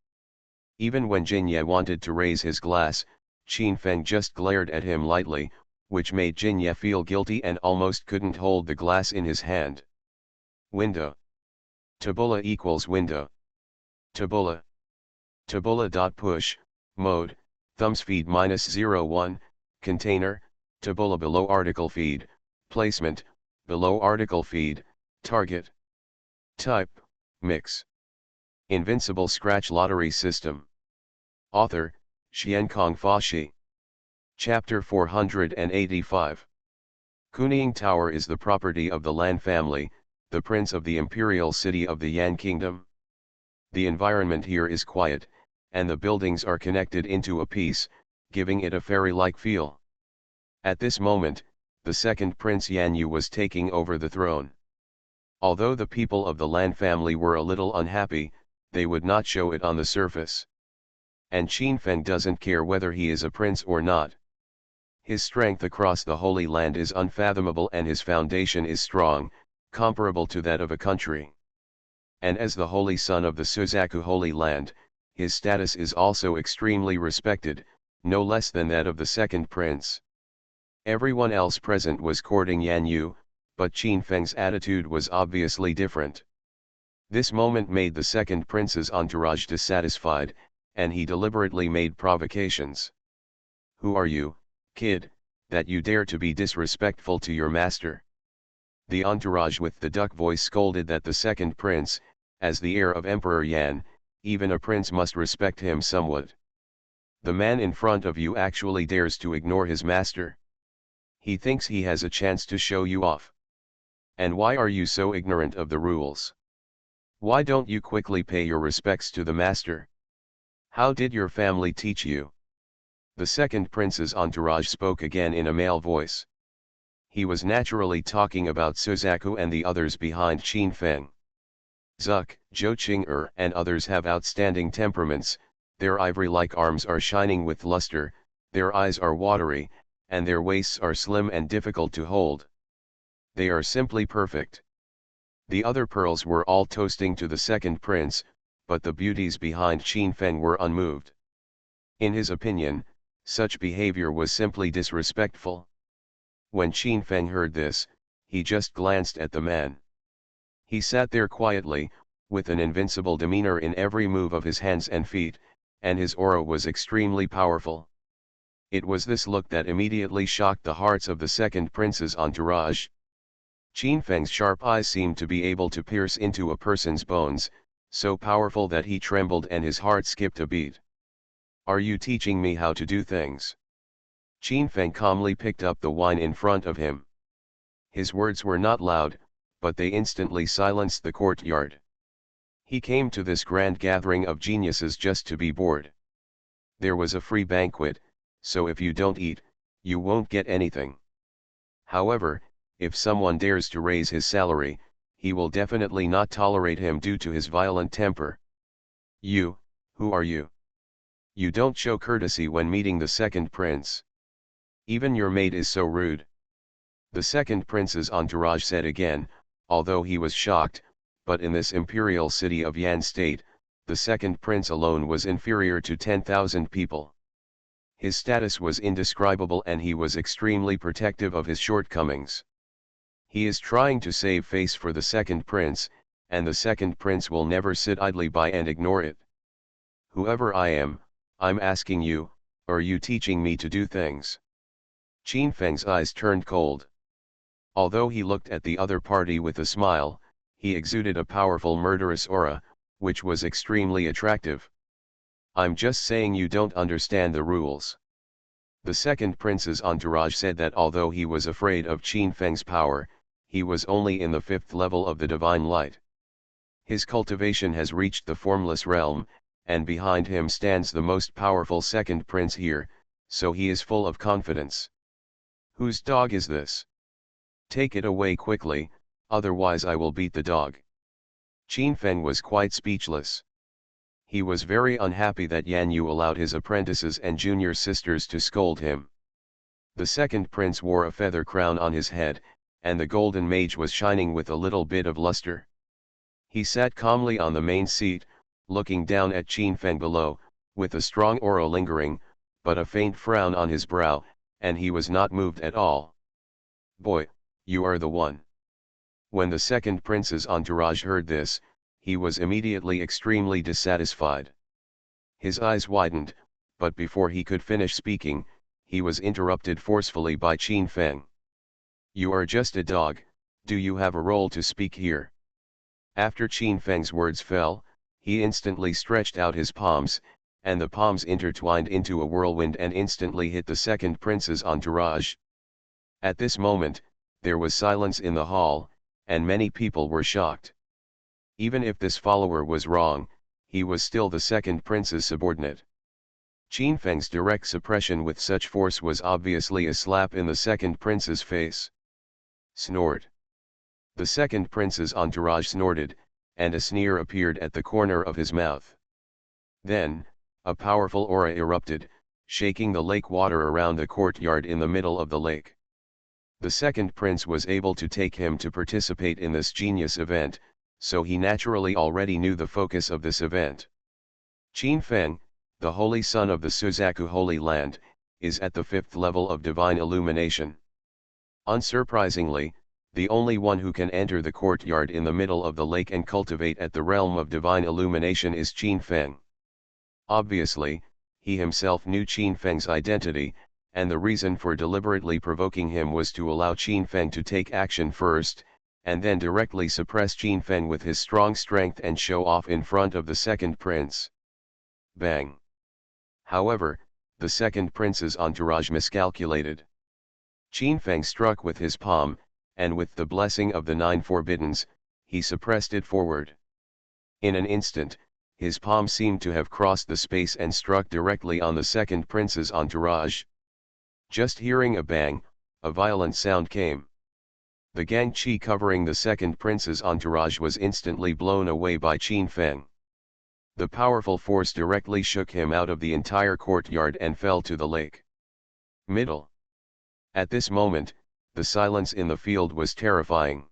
Even when Jinye wanted to raise his glass, Qin Feng just glared at him lightly, which made Jinye feel guilty and almost couldn't hold the glass in his hand. Window. Tabula equals window. Tabula. Tabula.push, mode, thumbs feed -01, container, tabula below article feed, placement, below article feed, target. Type, mix. Invincible Scratch Lottery System. Author, Xiankong Fashi. Chapter 485. Kuning Tower is the property of the Lan family, the prince of the imperial city of the Yan kingdom. The environment here is quiet, and the buildings are connected into a piece, giving it a fairy-like feel. At this moment, the second prince Yan Yu was taking over the throne. Although the people of the Lan family were a little unhappy, they would not show it on the surface. And Qin Feng doesn't care whether he is a prince or not. His strength across the Holy Land is unfathomable and his foundation is strong, comparable to that of a country. And as the holy son of the Suzaku Holy Land, his status is also extremely respected, no less than that of the second prince. Everyone else present was courting Yan Yu, but Qin Feng's attitude was obviously different. This moment made the second prince's entourage dissatisfied, and he deliberately made provocations. "Who are you, kid, that you dare to be disrespectful to your master?" The entourage with the duck voice scolded that the second prince, as the heir of Emperor Yan, even a prince must respect him somewhat. "The man in front of you actually dares to ignore his master. He thinks he has a chance to show you off. And why are you so ignorant of the rules? Why don't you quickly pay your respects to the master? How did your family teach you?" The second prince's entourage spoke again in a male voice. He was naturally talking about Suzaku and the others behind Qin Feng. Zuck, Zhou Qing'er and others have outstanding temperaments, their ivory-like arms are shining with luster, their eyes are watery, and their waists are slim and difficult to hold. They are simply perfect. The other pearls were all toasting to the second prince, but the beauties behind Qin Feng were unmoved. In his opinion, such behavior was simply disrespectful. When Qin Feng heard this, he just glanced at the man. He sat there quietly, with an invincible demeanor in every move of his hands and feet, and his aura was extremely powerful. It was this look that immediately shocked the hearts of the second prince's entourage. Qin Feng's sharp eyes seemed to be able to pierce into a person's bones, so powerful that he trembled and his heart skipped a beat. "Are you teaching me how to do things?" Qin Feng calmly picked up the wine in front of him. His words were not loud, but they instantly silenced the courtyard. He came to this grand gathering of geniuses just to be bored. There was a free banquet, so if you don't eat, you won't get anything. However, if someone dares to raise his salary, he will definitely not tolerate him due to his violent temper. "You, who are you? You don't show courtesy when meeting the second prince. Even your maid is so rude." The second prince's entourage said again, although he was shocked, but in this imperial city of Yan State, the second prince alone was inferior to 10,000 people. His status was indescribable and he was extremely protective of his shortcomings. He is trying to save face for the second prince, and the second prince will never sit idly by and ignore it. "Whoever I am, I'm asking you, are you teaching me to do things?" Qin Feng's eyes turned cold. Although he looked at the other party with a smile, he exuded a powerful murderous aura, which was extremely attractive. "I'm just saying you don't understand the rules." The second prince's entourage said that although he was afraid of Qin Feng's power, he was only in the 5th level of the divine light. His cultivation has reached the formless realm, and behind him stands the most powerful second prince here, so he is full of confidence. "Whose dog is this? Take it away quickly, otherwise I will beat the dog." Qin Feng was quite speechless. He was very unhappy that Yan Yu allowed his apprentices and junior sisters to scold him. The second prince wore a feather crown on his head, and the golden mage was shining with a little bit of luster. He sat calmly on the main seat, looking down at Qin Feng below, with a strong aura lingering, but a faint frown on his brow, and he was not moved at all. "Boy, you are the one." When the second prince's entourage heard this, he was immediately extremely dissatisfied. His eyes widened, but before he could finish speaking, he was interrupted forcefully by Qin Feng. "You are just a dog, do you have a role to speak here?" After Qin Feng's words fell, he instantly stretched out his palms, and the palms intertwined into a whirlwind and instantly hit the second prince's entourage. At this moment, there was silence in the hall, and many people were shocked. Even if this follower was wrong, he was still the second prince's subordinate. Qin Feng's direct suppression with such force was obviously a slap in the second prince's face. Snort. The second prince's entourage snorted, and a sneer appeared at the corner of his mouth. Then, a powerful aura erupted, shaking the lake water around the courtyard in the middle of the lake. The second prince was able to take him to participate in this genius event, so he naturally already knew the focus of this event. Qin Feng, the holy son of the Suzaku Holy Land, is at the 5th level of divine illumination. Unsurprisingly, the only one who can enter the courtyard in the middle of the lake and cultivate at the realm of divine illumination is Qin Feng. Obviously, he himself knew Qin Feng's identity, and the reason for deliberately provoking him was to allow Qin Feng to take action first, and then directly suppress Qin Feng with his strong strength and show off in front of the second prince. Bang! However, the second prince's entourage miscalculated. Qin Feng struck with his palm, and with the blessing of the 9 forbiddens, he suppressed it forward. In an instant, his palm seemed to have crossed the space and struck directly on the second prince's entourage. Just hearing a bang, a violent sound came. The gang chi covering the second prince's entourage was instantly blown away by Qin Feng. The powerful force directly shook him out of the entire courtyard and fell to the lake. Middle. At this moment, the silence in the field was terrifying.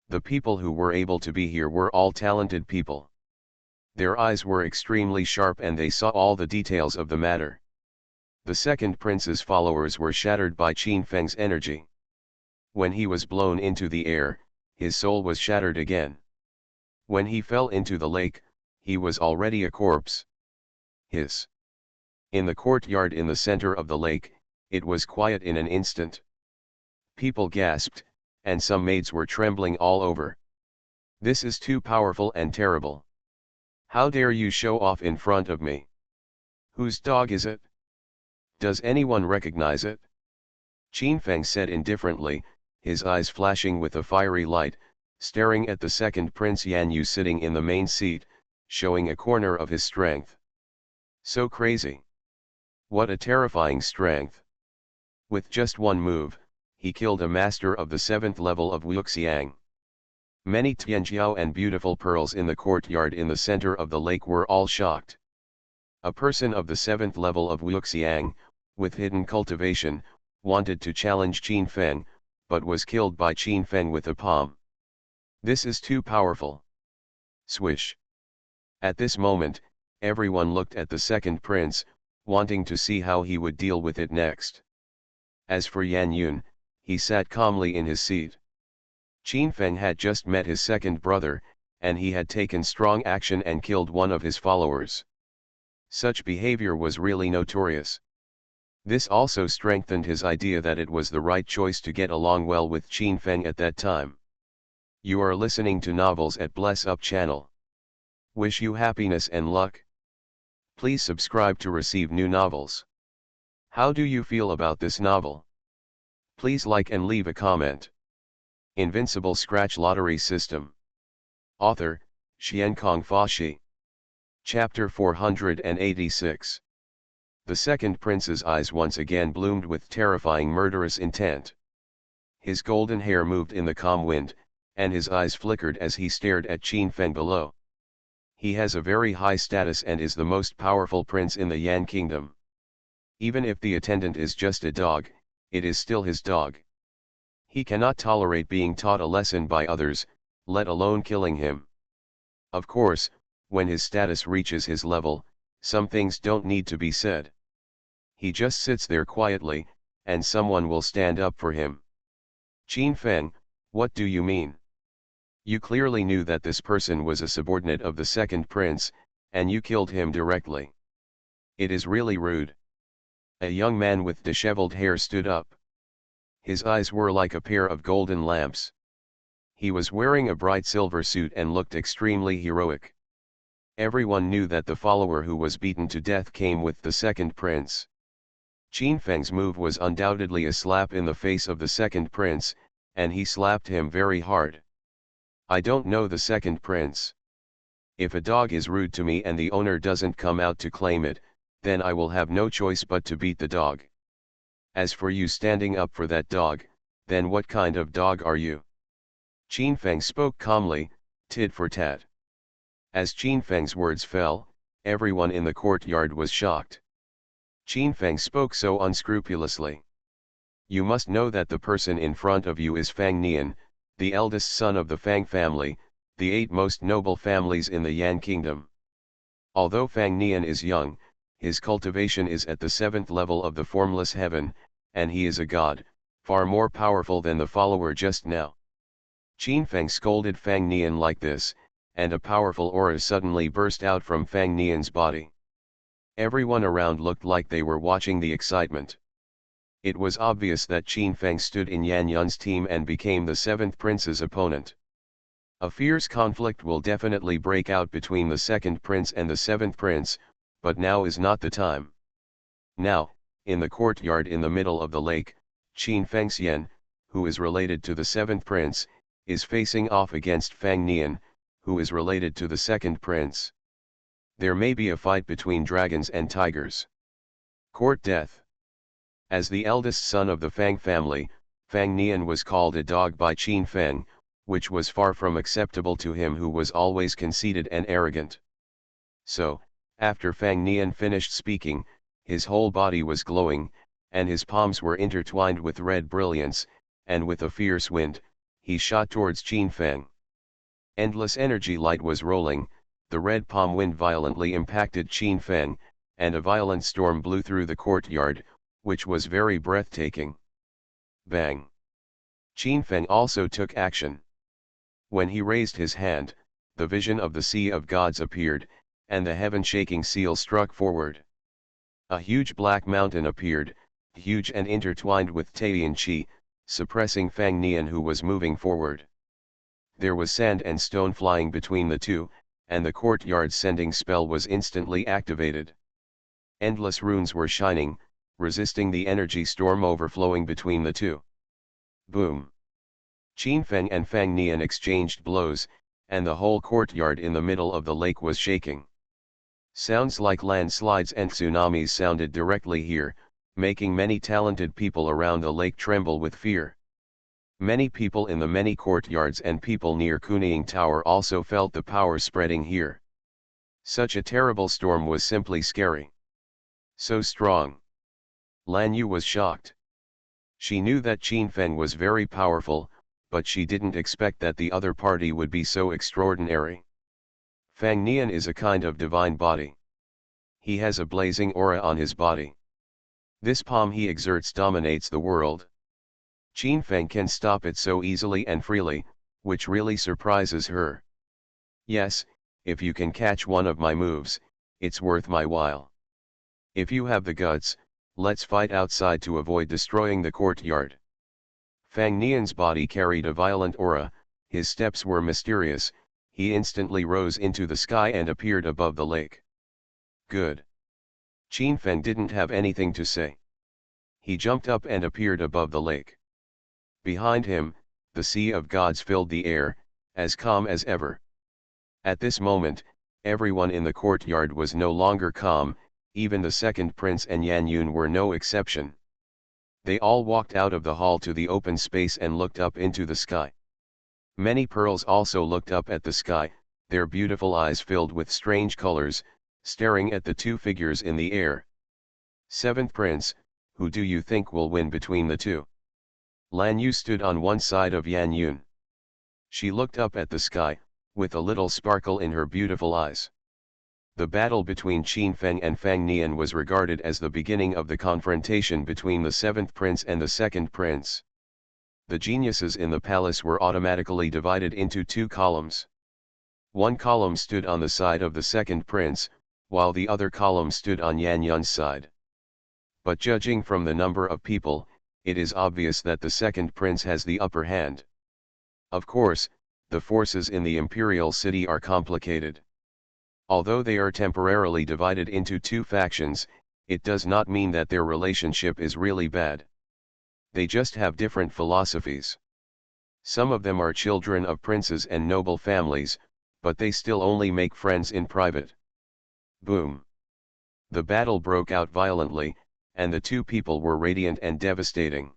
The people who were able to be here were all talented people. Their eyes were extremely sharp and they saw all the details of the matter. The second prince's followers were shattered by Qin Feng's energy. When he was blown into the air, his soul was shattered again. When he fell into the lake, he was already a corpse. Hiss. In the courtyard in the center of the lake, it was quiet in an instant. People gasped, and some maids were trembling all over. This is too powerful and terrible. How dare you show off in front of me? Whose dog is it? Does anyone recognize it? Qin Feng said indifferently, his eyes flashing with a fiery light, staring at the second prince Yan Yu sitting in the main seat, showing a corner of his strength. So crazy. What a terrifying strength. With just one move, he killed a master of the 7th level of Wuxiang. Many Tianjiao and beautiful pearls in the courtyard in the center of the lake were all shocked. A person of the 7th level of Wuxiang, with hidden cultivation, wanted to challenge Qin Feng, but was killed by Qin Feng with a palm. This is too powerful. Swish. At this moment, everyone looked at the second prince, wanting to see how he would deal with it next. As for Yan Yun, he sat calmly in his seat. Qin Feng had just met his second brother, and he had taken strong action and killed one of his followers. Such behavior was really notorious. This also strengthened his idea that it was the right choice to get along well with Qin Feng at that time. You are listening to Novels at Bless Up channel. Wish you happiness and luck. Please subscribe to receive new novels. How do you feel about this novel? Please like and leave a comment. Invincible Scratch Lottery System. Author, Xiankong Fashi. Chapter 486. The second prince's eyes once again bloomed with terrifying murderous intent. His golden hair moved in the calm wind, and his eyes flickered as he stared at Qin Feng below. He has a very high status and is the most powerful prince in the Yan kingdom. Even if the attendant is just a dog, it is still his dog. He cannot tolerate being taught a lesson by others, let alone killing him. Of course, when his status reaches his level, some things don't need to be said. He just sits there quietly, and someone will stand up for him. Qin Feng, what do you mean? You clearly knew that this person was a subordinate of the second prince, and you killed him directly. It is really rude. A young man with disheveled hair stood up. His eyes were like a pair of golden lamps. He was wearing a bright silver suit and looked extremely heroic. Everyone knew that the follower who was beaten to death came with the second prince. Qin Feng's move was undoubtedly a slap in the face of the second prince, and he slapped him very hard. I don't know the second prince. If a dog is rude to me and the owner doesn't come out to claim it, then I will have no choice but to beat the dog. As for you standing up for that dog, then what kind of dog are you? Qin Feng spoke calmly, tit for tat. As Qin Feng's words fell, everyone in the courtyard was shocked. Qin Feng spoke so unscrupulously. You must know that the person in front of you is Fang Nian, the eldest son of the Fang family, the 8 most noble families in the Yan kingdom. Although Fang Nian is young, his cultivation is at the 7th level of the formless heaven, and he is a god, far more powerful than the follower just now. Qin Feng scolded Fang Nian like this, and a powerful aura suddenly burst out from Fang Nian's body. Everyone around looked like they were watching the excitement. It was obvious that Qin Feng stood in Yan Yun's team and became the 7th prince's opponent. A fierce conflict will definitely break out between the 2nd prince and the 7th prince, but now is not the time. Now, in the courtyard in the middle of the lake, Qin Fengxian, who is related to the 7th prince, is facing off against Fang Nian, who is related to the 2nd prince. There may be a fight between dragons and tigers. Court death. As the eldest son of the Fang family, Fang Nian was called a dog by Qin Feng, which was far from acceptable to him who was always conceited and arrogant. So, after Fang Nian finished speaking, his whole body was glowing, and his palms were intertwined with red brilliance, and with a fierce wind, he shot towards Qin Feng. Endless energy light was rolling, the red palm wind violently impacted Qin Feng, and a violent storm blew through the courtyard, which was very breathtaking. Bang! Qin Feng also took action. When he raised his hand, the vision of the Sea of Gods appeared, and the heaven-shaking seal struck forward. A huge black mountain appeared, huge and intertwined with Taiyan Qi, suppressing Fang Nian who was moving forward. There was sand and stone flying between the two, and the courtyard sending spell was instantly activated. Endless runes were shining, resisting the energy storm overflowing between the two. Boom! Qin Feng and Fang Nian exchanged blows, and the whole courtyard in the middle of the lake was shaking. Sounds like landslides and tsunamis sounded directly here, making many talented people around the lake tremble with fear. Many people in the many courtyards and people near Kuning Tower also felt the power spreading here. Such a terrible storm was simply scary. So strong. Lan Yu was shocked. She knew that Qin Feng was very powerful, but she didn't expect that the other party would be so extraordinary. Fang Nian is a kind of divine body. He has a blazing aura on his body. This palm he exerts dominates the world. Qin Feng can stop it so easily and freely, which really surprises her. Yes, if you can catch one of my moves, it's worth my while. If you have the guts, let's fight outside to avoid destroying the courtyard. Fang Nian's body carried a violent aura, his steps were mysterious, he instantly rose into the sky and appeared above the lake. Good. Qin Feng didn't have anything to say. He jumped up and appeared above the lake. Behind him, the Sea of Gods filled the air, as calm as ever. At this moment, everyone in the courtyard was no longer calm, even the 2nd prince and Yan Yun were no exception. They all walked out of the hall to the open space and looked up into the sky. Many pearls also looked up at the sky, their beautiful eyes filled with strange colors, staring at the two figures in the air. 7th prince, who do you think will win between the two? Lan Yu stood on one side of Yan Yun. She looked up at the sky, with a little sparkle in her beautiful eyes. The battle between Qin Feng and Fang Nian was regarded as the beginning of the confrontation between the 7th prince and the 2nd prince. The geniuses in the palace were automatically divided into 2 columns. One column stood on the side of the 2nd prince, while the other column stood on Yan Yun's side. But judging from the number of people, it is obvious that the 2nd prince has the upper hand. Of course, the forces in the imperial city are complicated. Although they are temporarily divided into 2 factions, it does not mean that their relationship is really bad. They just have different philosophies. Some of them are children of princes and noble families, but they still only make friends in private. Boom! The battle broke out violently, and the two people were radiant and devastating.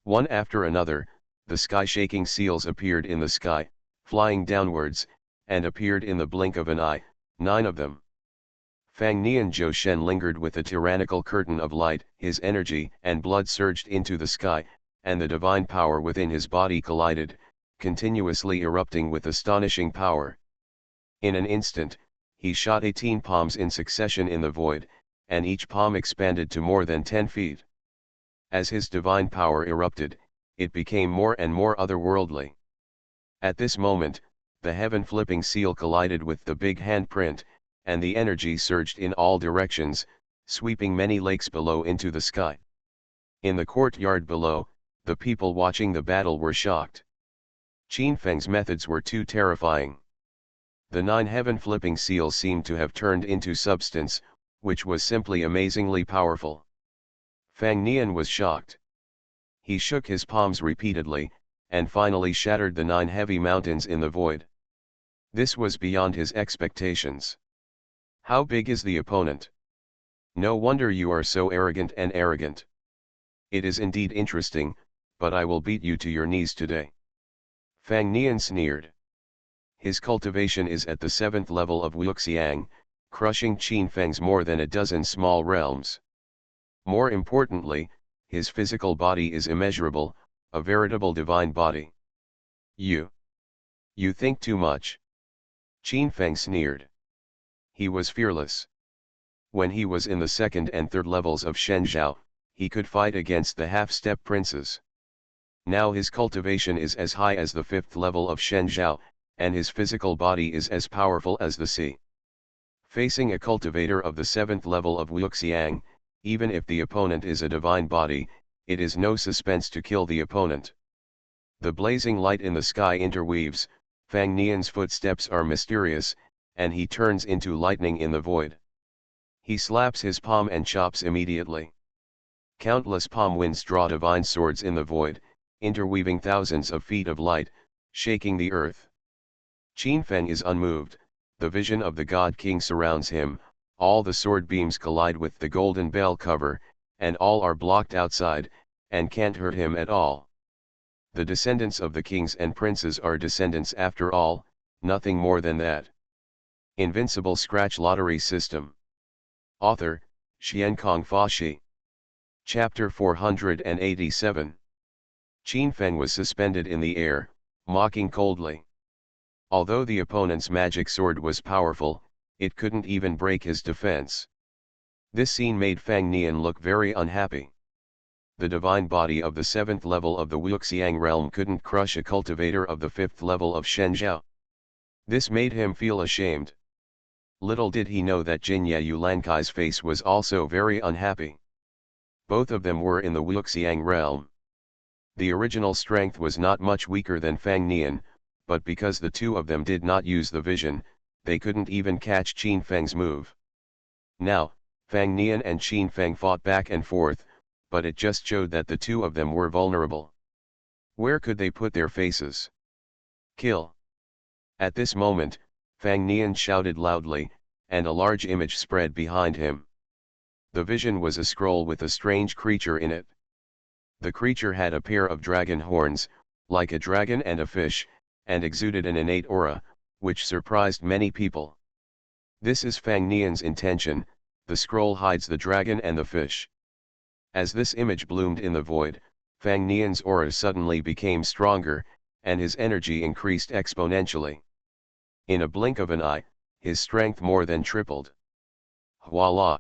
One after another, the sky-shaking seals appeared in the sky, flying downwards, and appeared in the blink of an eye, 9 of them. Fang Nian Zhou Shen lingered with a tyrannical curtain of light, his energy and blood surged into the sky, and the divine power within his body collided, continuously erupting with astonishing power. In an instant, he shot 18 palms in succession in the void, and each palm expanded to more than 10 feet. As his divine power erupted, it became more and more otherworldly. At this moment, the heaven-flipping seal collided with the big handprint, and the energy surged in all directions, sweeping many lakes below into the sky. In the courtyard below, the people watching the battle were shocked. Qin Feng's methods were too terrifying. The 9 heaven-flipping seals seemed to have turned into substance, which was simply amazingly powerful. Fang Nian was shocked. He shook his palms repeatedly, and finally shattered the 9 heavy mountains in the void. This was beyond his expectations. How big is the opponent? No wonder you are so arrogant and arrogant. It is indeed interesting, but I will beat you to your knees today. Fang Nian sneered. His cultivation is at the 7th level of Wuxiang, crushing Qin Feng's more than a dozen small realms. More importantly, his physical body is immeasurable, a veritable divine body. You think too much. Qin Feng sneered. He was fearless. When he was in the 2nd and 3rd levels of Shenzhou, he could fight against the half-step princes. Now his cultivation is as high as the 5th level of Shenzhou, and his physical body is as powerful as the sea. Facing a cultivator of the 7th level of Wuxiang, even if the opponent is a divine body, it is no suspense to kill the opponent. The blazing light in the sky interweaves, Fang Nian's footsteps are mysterious, and he turns into lightning in the void. He slaps his palm and chops immediately. Countless palm winds draw divine swords in the void, interweaving thousands of feet of light, shaking the earth. Qin Feng is unmoved, the vision of the God King surrounds him, all the sword beams collide with the golden bell cover, and all are blocked outside, and can't hurt him at all. The descendants of the kings and princes are descendants after all, nothing more than that. Invincible Scratch Lottery System. Author, Xiankong Fashi. Chapter 487. Qin Feng was suspended in the air, mocking coldly. Although the opponent's magic sword was powerful, it couldn't even break his defense. This scene made Fang Nian look very unhappy. The divine body of the 7th level of the Wuxiang realm couldn't crush a cultivator of the 5th level of Shenzhou. This made him feel ashamed. Little did he know that Jinya Yulankai's face was also very unhappy. Both of them were in the Wuxiang realm. The original strength was not much weaker than Fang Nian, but because the two of them did not use the vision, they couldn't even catch Qin Feng's move. Now, Fang Nian and Qin Feng fought back and forth, but it just showed that the two of them were vulnerable. Where could they put their faces? Kill! At this moment, Fang Nian shouted loudly, and a large image spread behind him. The vision was a scroll with a strange creature in it. The creature had a pair of dragon horns, like a dragon and a fish, and exuded an innate aura, which surprised many people. This is Fang Nian's intention, the scroll hides the dragon and the fish. As this image bloomed in the void, Fang Nian's aura suddenly became stronger, and his energy increased exponentially. In a blink of an eye, his strength more than tripled. Voila!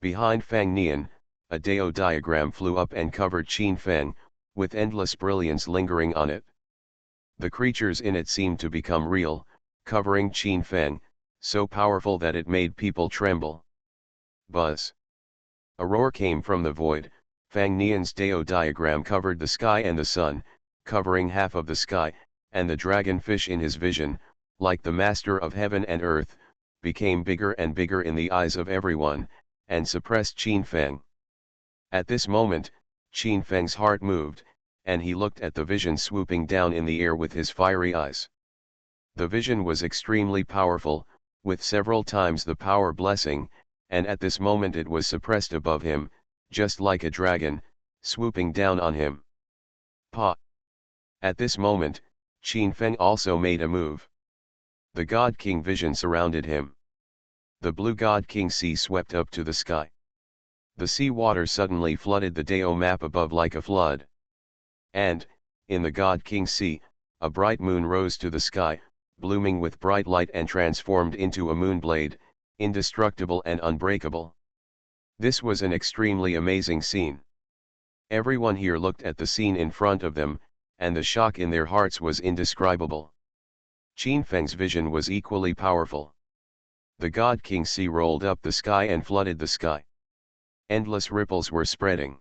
Behind Fang Nian, a Dao diagram flew up and covered Qin Feng, with endless brilliance lingering on it. The creatures in it seemed to become real, covering Qin Feng, so powerful that it made people tremble. Buzz! A roar came from the void. Fang Nian's Dao diagram covered the sky and the sun, covering half of the sky, and the dragonfish in his vision, like the master of heaven and earth, became bigger and bigger in the eyes of everyone, and suppressed Qin Feng. At this moment, Qin Feng's heart moved, and he looked at the vision swooping down in the air with his fiery eyes. The vision was extremely powerful, with several times the power blessing, and at this moment it was suppressed above him, just like a dragon, swooping down on him. Pa! At this moment, Qin Feng also made a move. The God King vision surrounded him. The blue God King sea swept up to the sky. The sea water suddenly flooded the Dao map above like a flood. And, in the God King sea, a bright moon rose to the sky, blooming with bright light and transformed into a moonblade, indestructible and unbreakable. This was an extremely amazing scene. Everyone here looked at the scene in front of them, and the shock in their hearts was indescribable. Qin Feng's vision was equally powerful. The God King sea rolled up the sky and flooded the sky. Endless ripples were spreading.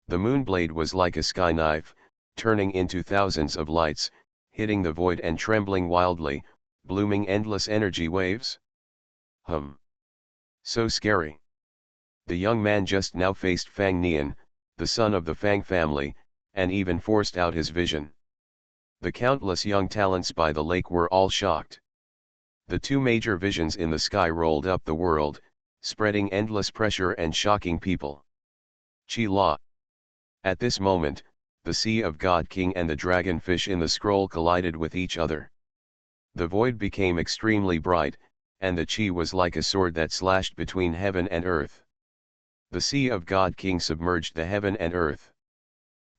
The moonblade was like a sky knife, turning into thousands of lights, hitting the void and trembling wildly, blooming endless energy waves. So scary. The young man just now faced Fang Nian, the son of the Fang family, and even forced out his vision. The countless young talents by the lake were all shocked. The two major visions in the sky rolled up the world, spreading endless pressure and shocking people. Chi La. At this moment, the Sea of God King and the dragonfish in the scroll collided with each other. The void became extremely bright, and the Chi was like a sword that slashed between heaven and earth. The Sea of God King submerged the heaven and earth.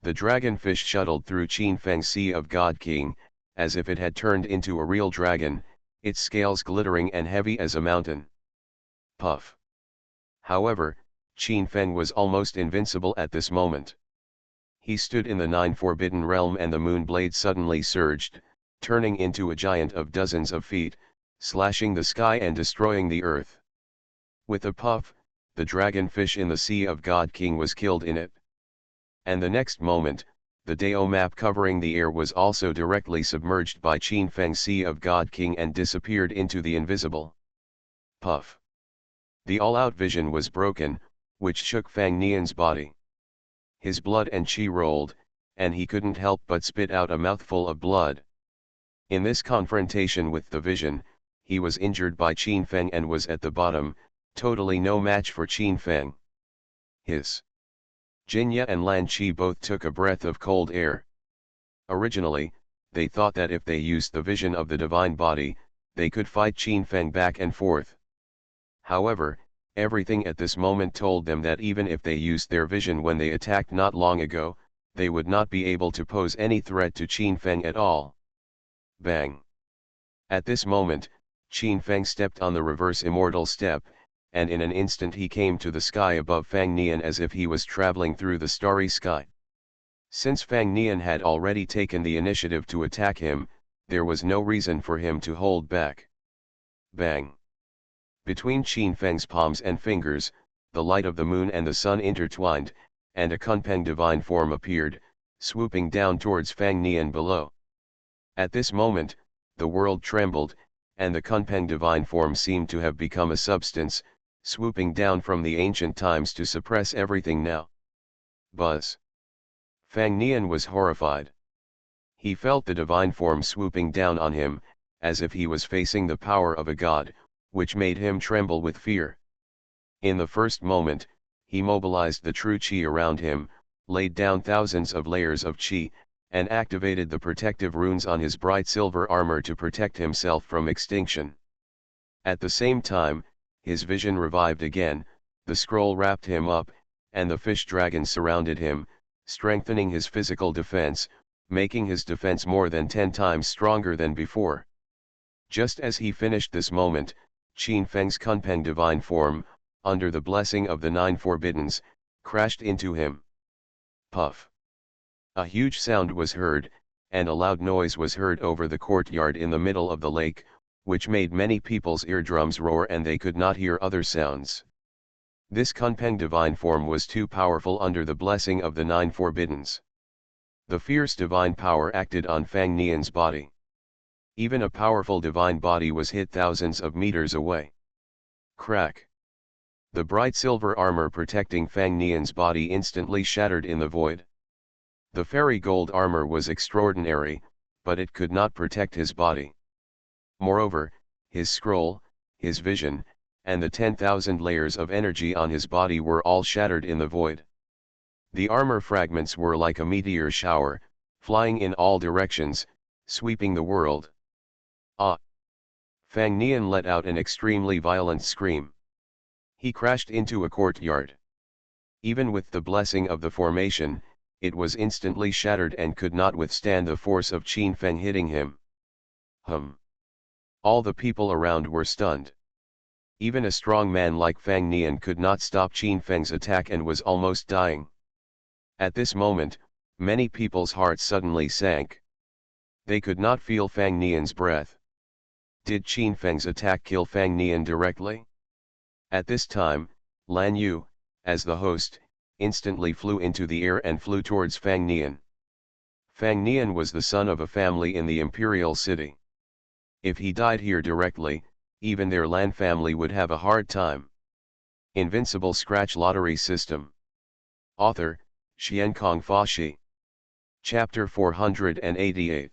The dragonfish shuttled through Qin Feng's Sea of God King, as if it had turned into a real dragon, its scales glittering and heavy as a mountain. Puff. However, Qin Feng was almost invincible at this moment. He stood in the Nine Forbidden Realm and the moon blade suddenly surged, turning into a giant of dozens of feet, slashing the sky and destroying the earth. With a puff, the dragonfish in the Sea of God King was killed in it. And the next moment, the Dao map covering the air was also directly submerged by Qin Feng's Sea of God King and disappeared into the invisible. Puff. The all-out vision was broken, which shook Fang Nian's body. His blood and chi rolled, and he couldn't help but spit out a mouthful of blood. In this confrontation with the vision, he was injured by Qin Feng and was at the bottom, totally no match for Qin Feng. Jinya and Lan Qi both took a breath of cold air. Originally, they thought that if they used the vision of the divine body, they could fight Qin Feng back and forth. However, everything at this moment told them that even if they used their vision when they attacked not long ago, they would not be able to pose any threat to Qin Feng at all. Bang! At this moment, Qin Feng stepped on the reverse immortal step, and in an instant he came to the sky above Fang Nian as if he was traveling through the starry sky. Since Fang Nian had already taken the initiative to attack him, there was no reason for him to hold back. Bang! Between Qin Feng's palms and fingers, the light of the moon and the sun intertwined, and a Kunpeng divine form appeared, swooping down towards Fang Nian below. At this moment, the world trembled, and the Kunpeng divine form seemed to have become a substance, swooping down from the ancient times to suppress everything now. Buzz! Fang Nian was horrified. He felt the divine form swooping down on him, as if he was facing the power of a god, which made him tremble with fear. In the first moment, he mobilized the true qi around him, laid down thousands of layers of qi, and activated the protective runes on his bright silver armor to protect himself from extinction. At the same time, his vision revived again, the scroll wrapped him up, and the fish dragon surrounded him, strengthening his physical defense, making his defense more than 10 times stronger than before. Just as he finished this moment, Qin Feng's Kunpeng divine form, under the blessing of the Nine Forbiddens, crashed into him. Puff! A huge sound was heard, and a loud noise was heard over the courtyard in the middle of the lake, which made many people's eardrums roar and they could not hear other sounds. This Kunpeng divine form was too powerful under the blessing of the Nine Forbiddens. The fierce divine power acted on Fang Nian's body. Even a powerful divine body was hit thousands of meters away. Crack! The bright silver armor protecting Fang Nian's body instantly shattered in the void. The fairy gold armor was extraordinary, but it could not protect his body. Moreover, his scroll, his vision, and the 10,000 layers of energy on his body were all shattered in the void. The armor fragments were like a meteor shower, flying in all directions, sweeping the world. Ah! Fang Nian let out an extremely violent scream. He crashed into a courtyard. Even with the blessing of the formation, it was instantly shattered and could not withstand the force of Qin Feng hitting him. All the people around were stunned. Even a strong man like Fang Nian could not stop Qin Feng's attack and was almost dying. At this moment, many people's hearts suddenly sank. They could not feel Fang Nian's breath. Did Qin Feng's attack kill Fang Nian directly? At this time, Lan Yu, as the host, instantly flew into the air and flew towards Fang Nian. Fang Nian was the son of a family in the imperial city. If he died here directly, even their Lan family would have a hard time. Invincible Scratch Lottery System. Author, Xiankong Fashi. Chapter 488.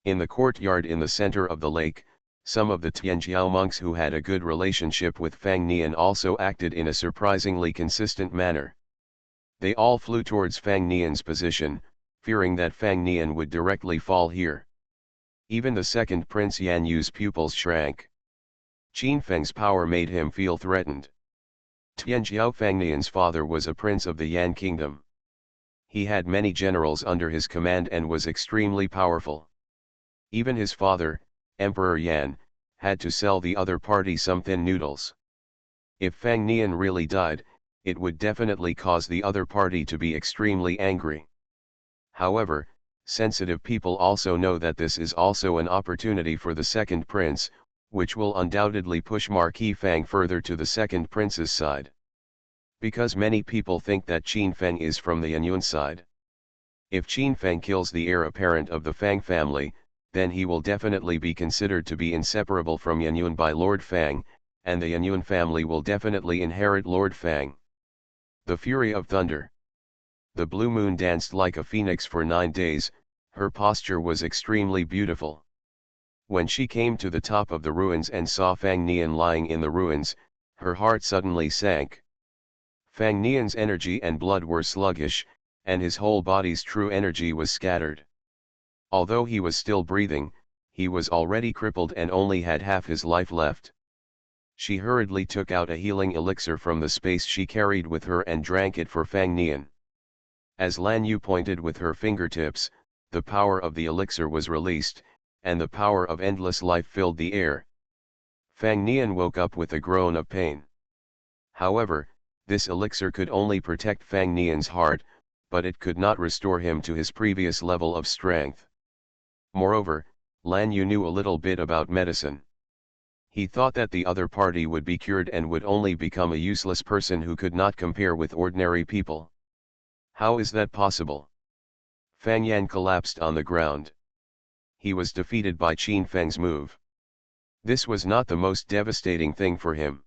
In the courtyard in the center of the lake, some of the Tianjiao monks who had a good relationship with Fang Nian also acted in a surprisingly consistent manner. They all flew towards Fang Nian's position, fearing that Fang Nian would directly fall here. Even the second Prince Yan Yu's pupils shrank. Qin Feng's power made him feel threatened. Tianjiao Fang Nian's father was a prince of the Yan kingdom. He had many generals under his command and was extremely powerful. Even his father, Emperor Yan, had to sell the other party some thin noodles. If Fang Nian really died, it would definitely cause the other party to be extremely angry. However, sensitive people also know that this is also an opportunity for the second prince, which will undoubtedly push Marquis Fang further to the second prince's side. Because many people think that Qin Feng is from the Yanyun side. If Qin Feng kills the heir apparent of the Fang family, then he will definitely be considered to be inseparable from Yanyun by Lord Fang, and the Yanyun family will definitely inherit Lord Fang. The Fury of Thunder. The blue moon danced like a phoenix for 9 days, her posture was extremely beautiful. When she came to the top of the ruins and saw Fang Nian lying in the ruins, her heart suddenly sank. Fang Nian's energy and blood were sluggish, and his whole body's true energy was scattered. Although he was still breathing, he was already crippled and only had half his life left. She hurriedly took out a healing elixir from the space she carried with her and drank it for Fang Nian. As Lan Yu pointed with her fingertips, the power of the elixir was released, and the power of endless life filled the air. Fang Nian woke up with a groan of pain. However, this elixir could only protect Fang Nian's heart, but it could not restore him to his previous level of strength. Moreover, Lan Yu knew a little bit about medicine. He thought that the other party would be cured and would only become a useless person who could not compare with ordinary people. How is that possible? Fang Yan collapsed on the ground. He was defeated by Qin Feng's move. This was not the most devastating thing for him.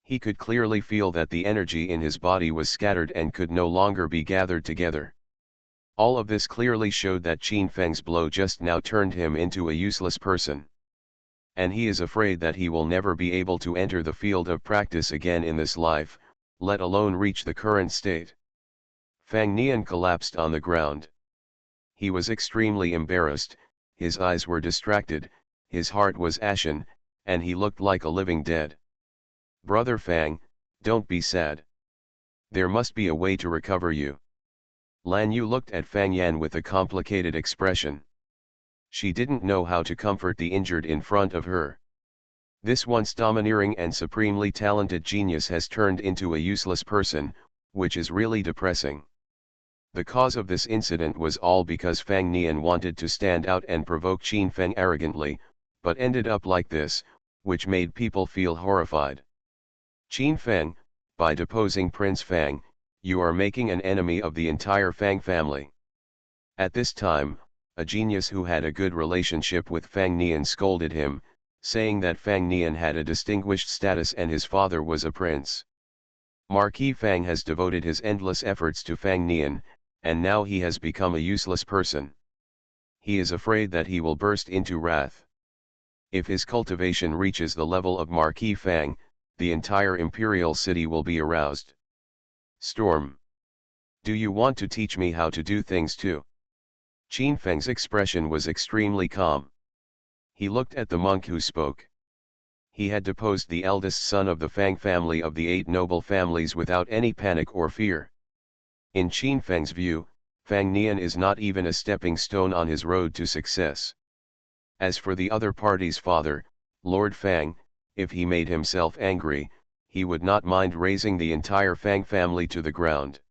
He could clearly feel that the energy in his body was scattered and could no longer be gathered together. All of this clearly showed that Qin Feng's blow just now turned him into a useless person. And he is afraid that he will never be able to enter the field of practice again in this life, let alone reach the current state. Fang Nian collapsed on the ground. He was extremely embarrassed, his eyes were distracted, his heart was ashen, and he looked like a living dead. Brother Fang, don't be sad. There must be a way to recover you. Lan Yu looked at Fang Yan with a complicated expression. She didn't know how to comfort the injured in front of her. This once domineering and supremely talented genius has turned into a useless person, which is really depressing. The cause of this incident was all because Fang Nian wanted to stand out and provoke Qin Feng arrogantly, but ended up like this, which made people feel horrified. Qin Feng, by deposing Prince Fang, you are making an enemy of the entire Fang family. At this time, a genius who had a good relationship with Fang Nian scolded him, saying that Fang Nian had a distinguished status and his father was a prince. Marquis Fang has devoted his endless efforts to Fang Nian, and now he has become a useless person. He is afraid that he will burst into wrath. If his cultivation reaches the level of Marquis Fang, the entire imperial city will be aroused. Storm. Do you want to teach me how to do things too? Qin Feng's expression was extremely calm. He looked at the monk who spoke. He had deposed the eldest son of the Fang family of the 8 noble families without any panic or fear. In Qin Feng's view, Fang Nian is not even a stepping stone on his road to success. As for the other party's father, Lord Fang, if he made himself angry, he would not mind razing the entire Fang family to the ground.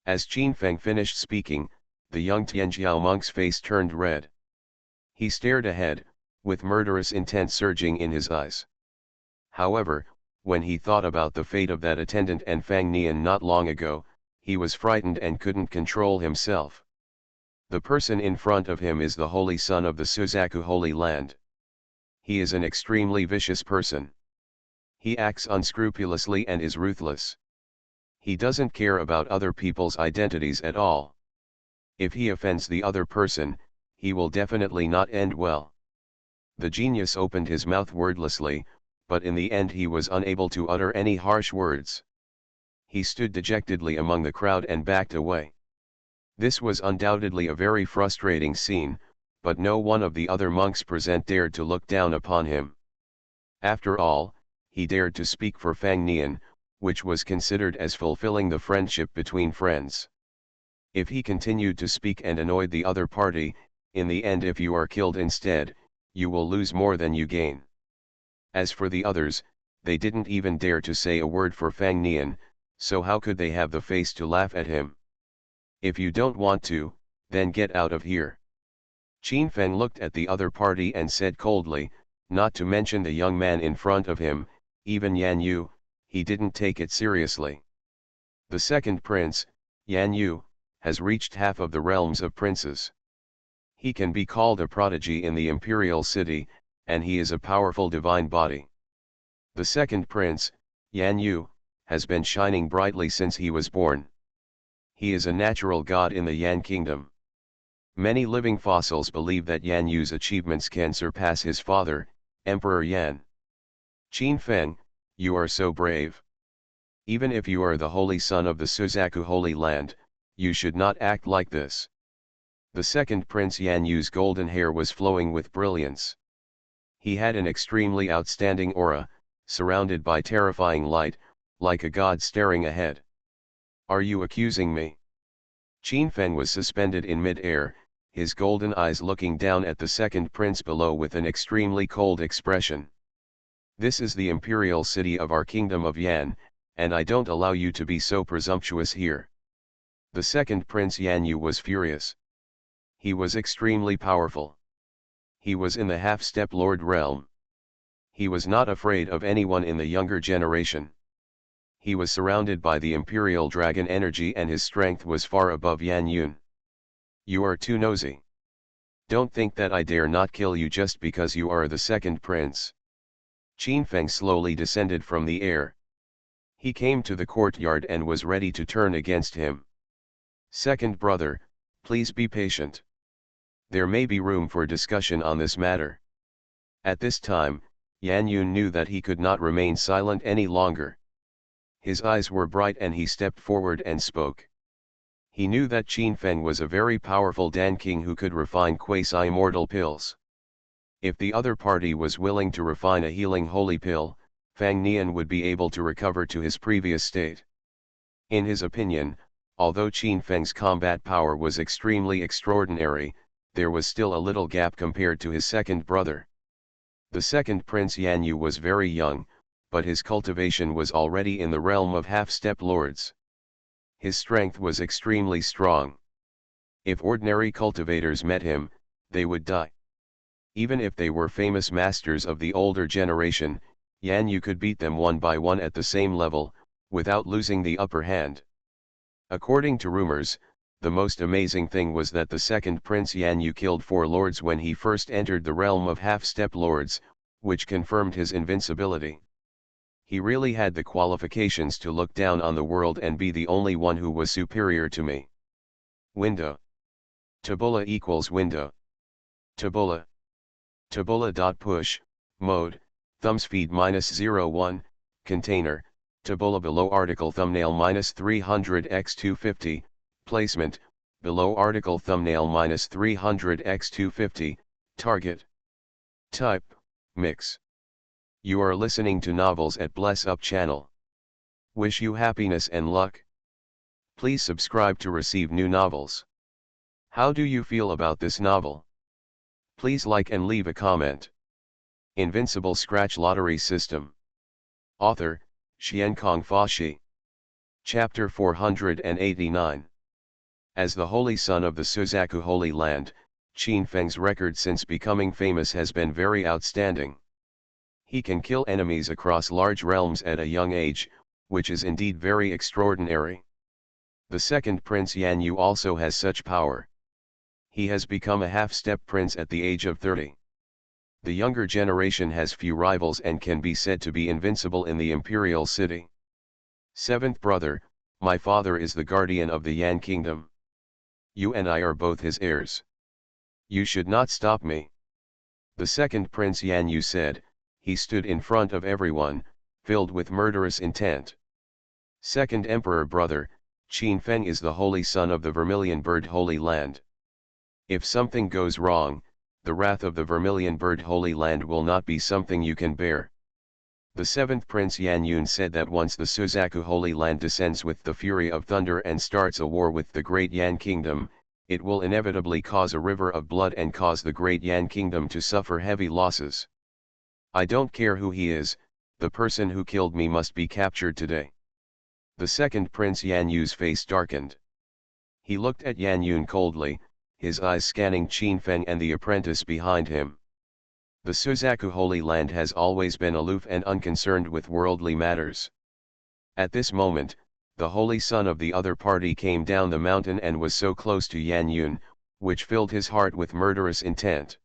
As Qin Feng finished speaking, the young Tianjiao monk's face turned red. He stared ahead, with murderous intent surging in his eyes. However, when he thought about the fate of that attendant and Fang Nian not long ago, he was frightened and couldn't control himself. The person in front of him is the holy son of the Suzaku Holy Land. He is an extremely vicious person. He acts unscrupulously and is ruthless. He doesn't care about other people's identities at all. If he offends the other person, he will definitely not end well. The genius opened his mouth wordlessly, but in the end he was unable to utter any harsh words. He stood dejectedly among the crowd and backed away. This was undoubtedly a very frustrating scene, but no one of the other monks present dared to look down upon him. After all, he dared to speak for Fang Nian, which was considered as fulfilling the friendship between friends. If he continued to speak and annoyed the other party, in the end if you are killed instead, you will lose more than you gain. As for the others, they didn't even dare to say a word for Fang Nian, so how could they have the face to laugh at him? If you don't want to, then get out of here. Qin Feng looked at the other party and said coldly, not to mention the young man in front of him, even Yan Yu, he didn't take it seriously. The second prince, Yan Yu, has reached half of the realms of princes. He can be called a prodigy in the imperial city, and he is a powerful divine body. The second prince, Yan Yu, has been shining brightly since he was born. He is a natural god in the Yan kingdom. Many living fossils believe that Yan Yu's achievements can surpass his father, Emperor Yan. Qin Feng, you are so brave. Even if you are the holy son of the Suzaku Holy Land, you should not act like this. The second prince Yan Yu's golden hair was flowing with brilliance. He had an extremely outstanding aura, surrounded by terrifying light, like a god staring ahead. Are you accusing me? Qin Feng was suspended in mid-air, his golden eyes looking down at the second prince below with an extremely cold expression. This is the imperial city of our kingdom of Yan, and I don't allow you to be so presumptuous here. The second prince Yan Yu was furious. He was extremely powerful. He was in the half-step lord realm. He was not afraid of anyone in the younger generation. He was surrounded by the imperial dragon energy and his strength was far above Yan Yun. You are too nosy. Don't think that I dare not kill you just because you are the second prince. Qin Feng slowly descended from the air. He came to the courtyard and was ready to turn against him. Second brother, please be patient. There may be room for discussion on this matter. At this time, Yan Yun knew that he could not remain silent any longer. His eyes were bright and he stepped forward and spoke. He knew that Qin Feng was a very powerful Dan King who could refine quasi-immortal pills. If the other party was willing to refine a healing holy pill, Fang Nian would be able to recover to his previous state. In his opinion, although Qin Feng's combat power was extremely extraordinary, there was still a little gap compared to his second brother. The second prince Yan Yu was very young, but his cultivation was already in the realm of half-step lords. His strength was extremely strong. If ordinary cultivators met him, they would die. Even if they were famous masters of the older generation, Yan Yu could beat them one by one at the same level, without losing the upper hand. According to rumors, the most amazing thing was that the second prince Yan Yu killed 4 lords when he first entered the realm of half-step lords, which confirmed his invincibility. He really had the qualifications to look down on the world and be the only one who was superior to me. Window. Tabula equals window. Tabula. Tabula.push, mode, thumbspeed -01, Container, Tabula below article thumbnail -300x250, placement, below article thumbnail -300x250, target. Type, mix. You are listening to Novels at Bless Up channel. Wish you happiness and luck. Please subscribe to receive new novels. How do you feel about this novel? Please like and leave a comment. Invincible Scratch Lottery System. Author, Xiankong Fa. Chapter 489. As the holy son of the Suzaku Holy Land, Qin Feng's record since becoming famous has been very outstanding. He can kill enemies across large realms at a young age, which is indeed very extraordinary. The second prince Yan Yu also has such power. He has become a half-step prince at the age of 30. The younger generation has few rivals and can be said to be invincible in the imperial city. Seventh brother, my father is the guardian of the Yan kingdom. You and I are both his heirs. You should not stop me. The second prince Yan Yu said. He stood in front of everyone, filled with murderous intent. Second emperor brother, Qin Feng is the holy son of the Vermilion Bird Holy Land. If something goes wrong, the wrath of the Vermilion Bird Holy Land will not be something you can bear. The seventh prince Yan Yun said that once the Suzaku Holy Land descends with the fury of thunder and starts a war with the Great Yan Kingdom, it will inevitably cause a river of blood and cause the Great Yan Kingdom to suffer heavy losses. I don't care who he is, the person who killed me must be captured today. The second prince Yan Yu's face darkened. He looked at Yan Yun coldly, his eyes scanning Qin Feng and the apprentice behind him. The Suzaku Holy Land has always been aloof and unconcerned with worldly matters. At this moment, the holy son of the other party came down the mountain and was so close to Yan Yun, which filled his heart with murderous intent.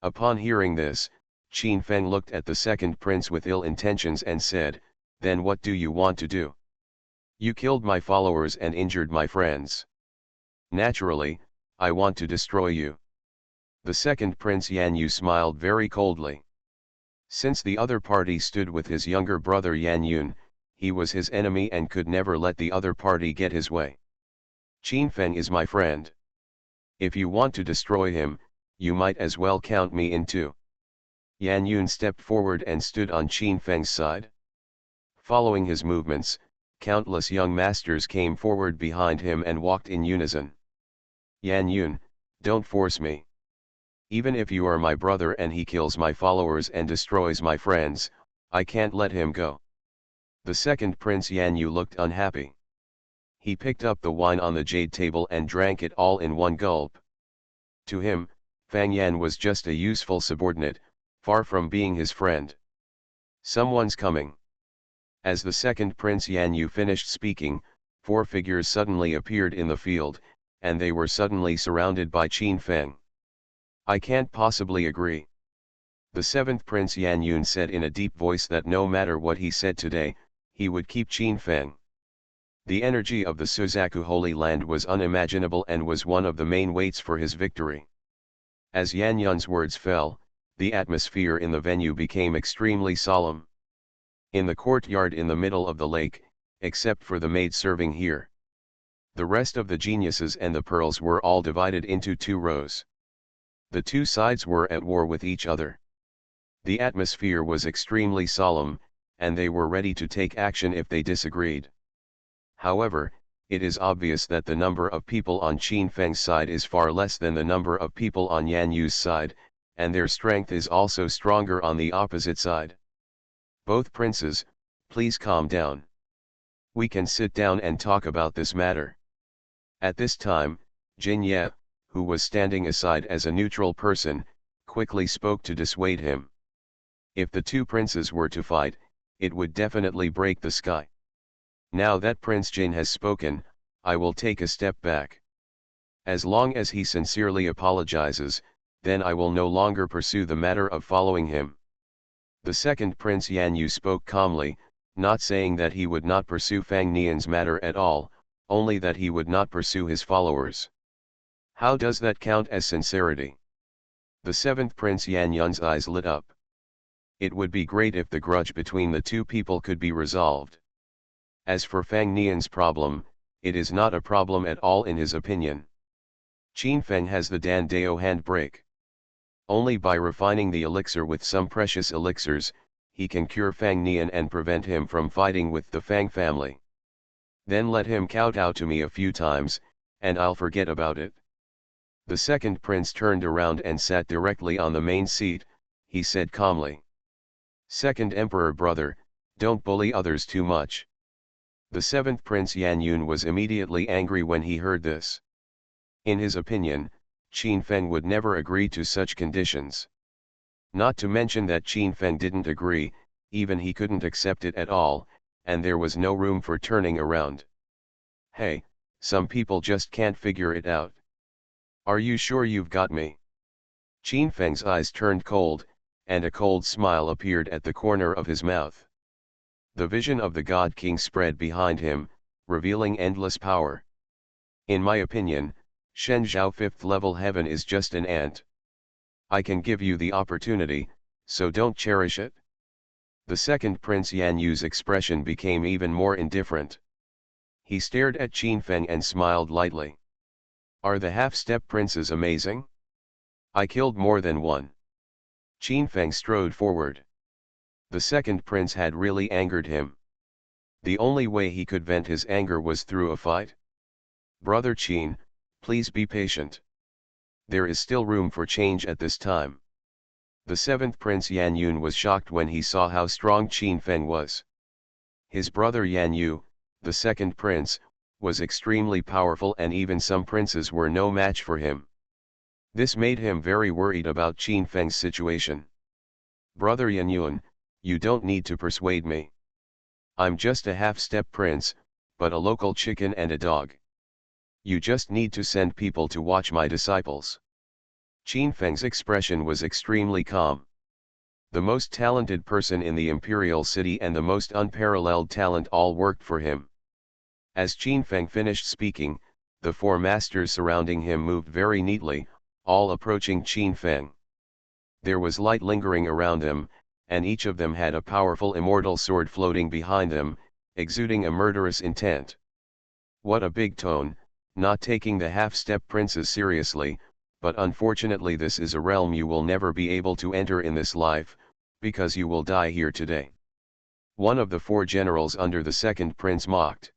Upon hearing this, Qin Feng looked at the second prince with ill intentions and said, "Then what do you want to do? You killed my followers and injured my friends. Naturally, I want to destroy you." The second prince Yan Yu smiled very coldly. Since the other party stood with his younger brother Yan Yun, he was his enemy and could never let the other party get his way. Qin Feng is my friend. If you want to destroy him, you might as well count me in too. Yan Yun stepped forward and stood on Qin Feng's side. Following his movements, countless young masters came forward behind him and walked in unison. Yan Yun, don't force me. Even if you are my brother and he kills my followers and destroys my friends, I can't let him go. The second prince Yan Yu looked unhappy. He picked up the wine on the jade table and drank it all in one gulp. To him, Fang Yan was just a useful subordinate, far from being his friend. Someone's coming. As the second prince Yan Yu finished speaking, 4 figures suddenly appeared in the field, and they were suddenly surrounded by Qin Feng. I can't possibly agree. The seventh prince Yan Yun said in a deep voice that no matter what he said today, he would keep Qin Feng. The energy of the Suzaku Holy Land was unimaginable and was one of the main weights for his victory. As Yan Yun's words fell, the atmosphere in the venue became extremely solemn. In the courtyard in the middle of the lake, except for the maid serving here, the rest of the geniuses and the pearls were all divided into 2 rows. The 2 sides were at war with each other. The atmosphere was extremely solemn, and they were ready to take action if they disagreed. However, it is obvious that the number of people on Qin Feng's side is far less than the number of people on Yan Yu's side, and their strength is also stronger on the opposite side. Both princes, please calm down. We can sit down and talk about this matter. At this time, Jin Ye, who was standing aside as a neutral person, quickly spoke to dissuade him. If the 2 princes were to fight, it would definitely break the sky. Now that Prince Jin has spoken, I will take a step back. As long as he sincerely apologizes, then I will no longer pursue the matter of following him. The second Prince Yan Yu spoke calmly, not saying that he would not pursue Fang Nian's matter at all, only that he would not pursue his followers. How does that count as sincerity? The seventh Prince Yan Yun's eyes lit up. It would be great if the grudge between the two people could be resolved. As for Fang Nian's problem, it is not a problem at all in his opinion. Qin Feng has the Dan Dao handbrake. Only by refining the elixir with some precious elixirs, he can cure Fang Nian and prevent him from fighting with the Fang family. Then let him kowtow to me a few times, and I'll forget about it. The second prince turned around and sat directly on the main seat. He said calmly. Second emperor brother, don't bully others too much. The seventh prince Yan Yun was immediately angry when he heard this. In his opinion, Qin Feng would never agree to such conditions. Not to mention that Qin Feng didn't agree, even he couldn't accept it at all, and there was no room for turning around. Hey, some people just can't figure it out. Are you sure you've got me? Qin Feng's eyes turned cold, and a cold smile appeared at the corner of his mouth. The vision of the God King spread behind him, revealing endless power. In my opinion, Shen Zhao 5th level heaven is just an ant. I can give you the opportunity, so don't cherish it. The second Prince Yan Yu's expression became even more indifferent. He stared at Qin Feng and smiled lightly. Are the half-step princes amazing? I killed more than one. Qin Feng strode forward. The second prince had really angered him. The only way he could vent his anger was through a fight. Brother Qin, please be patient. There is still room for change at this time. The seventh prince Yan Yun was shocked when he saw how strong Qin Feng was. His brother Yan Yu, the second prince, was extremely powerful and even some princes were no match for him. This made him very worried about Qin Feng's situation. Brother Yan Yun, you don't need to persuade me. I'm just a half-step prince, but a local chicken and a dog. You just need to send people to watch my disciples. Qin Feng's expression was extremely calm. The most talented person in the imperial city and the most unparalleled talent all worked for him. As Qin Feng finished speaking, the four masters surrounding him moved very neatly, all approaching Qin Feng. There was light lingering around them, and each of them had a powerful immortal sword floating behind them, exuding a murderous intent. What a big tone, not taking the half-step princes seriously, but unfortunately this is a realm you will never be able to enter in this life, because you will die here today. One of the four generals under the second prince mocked.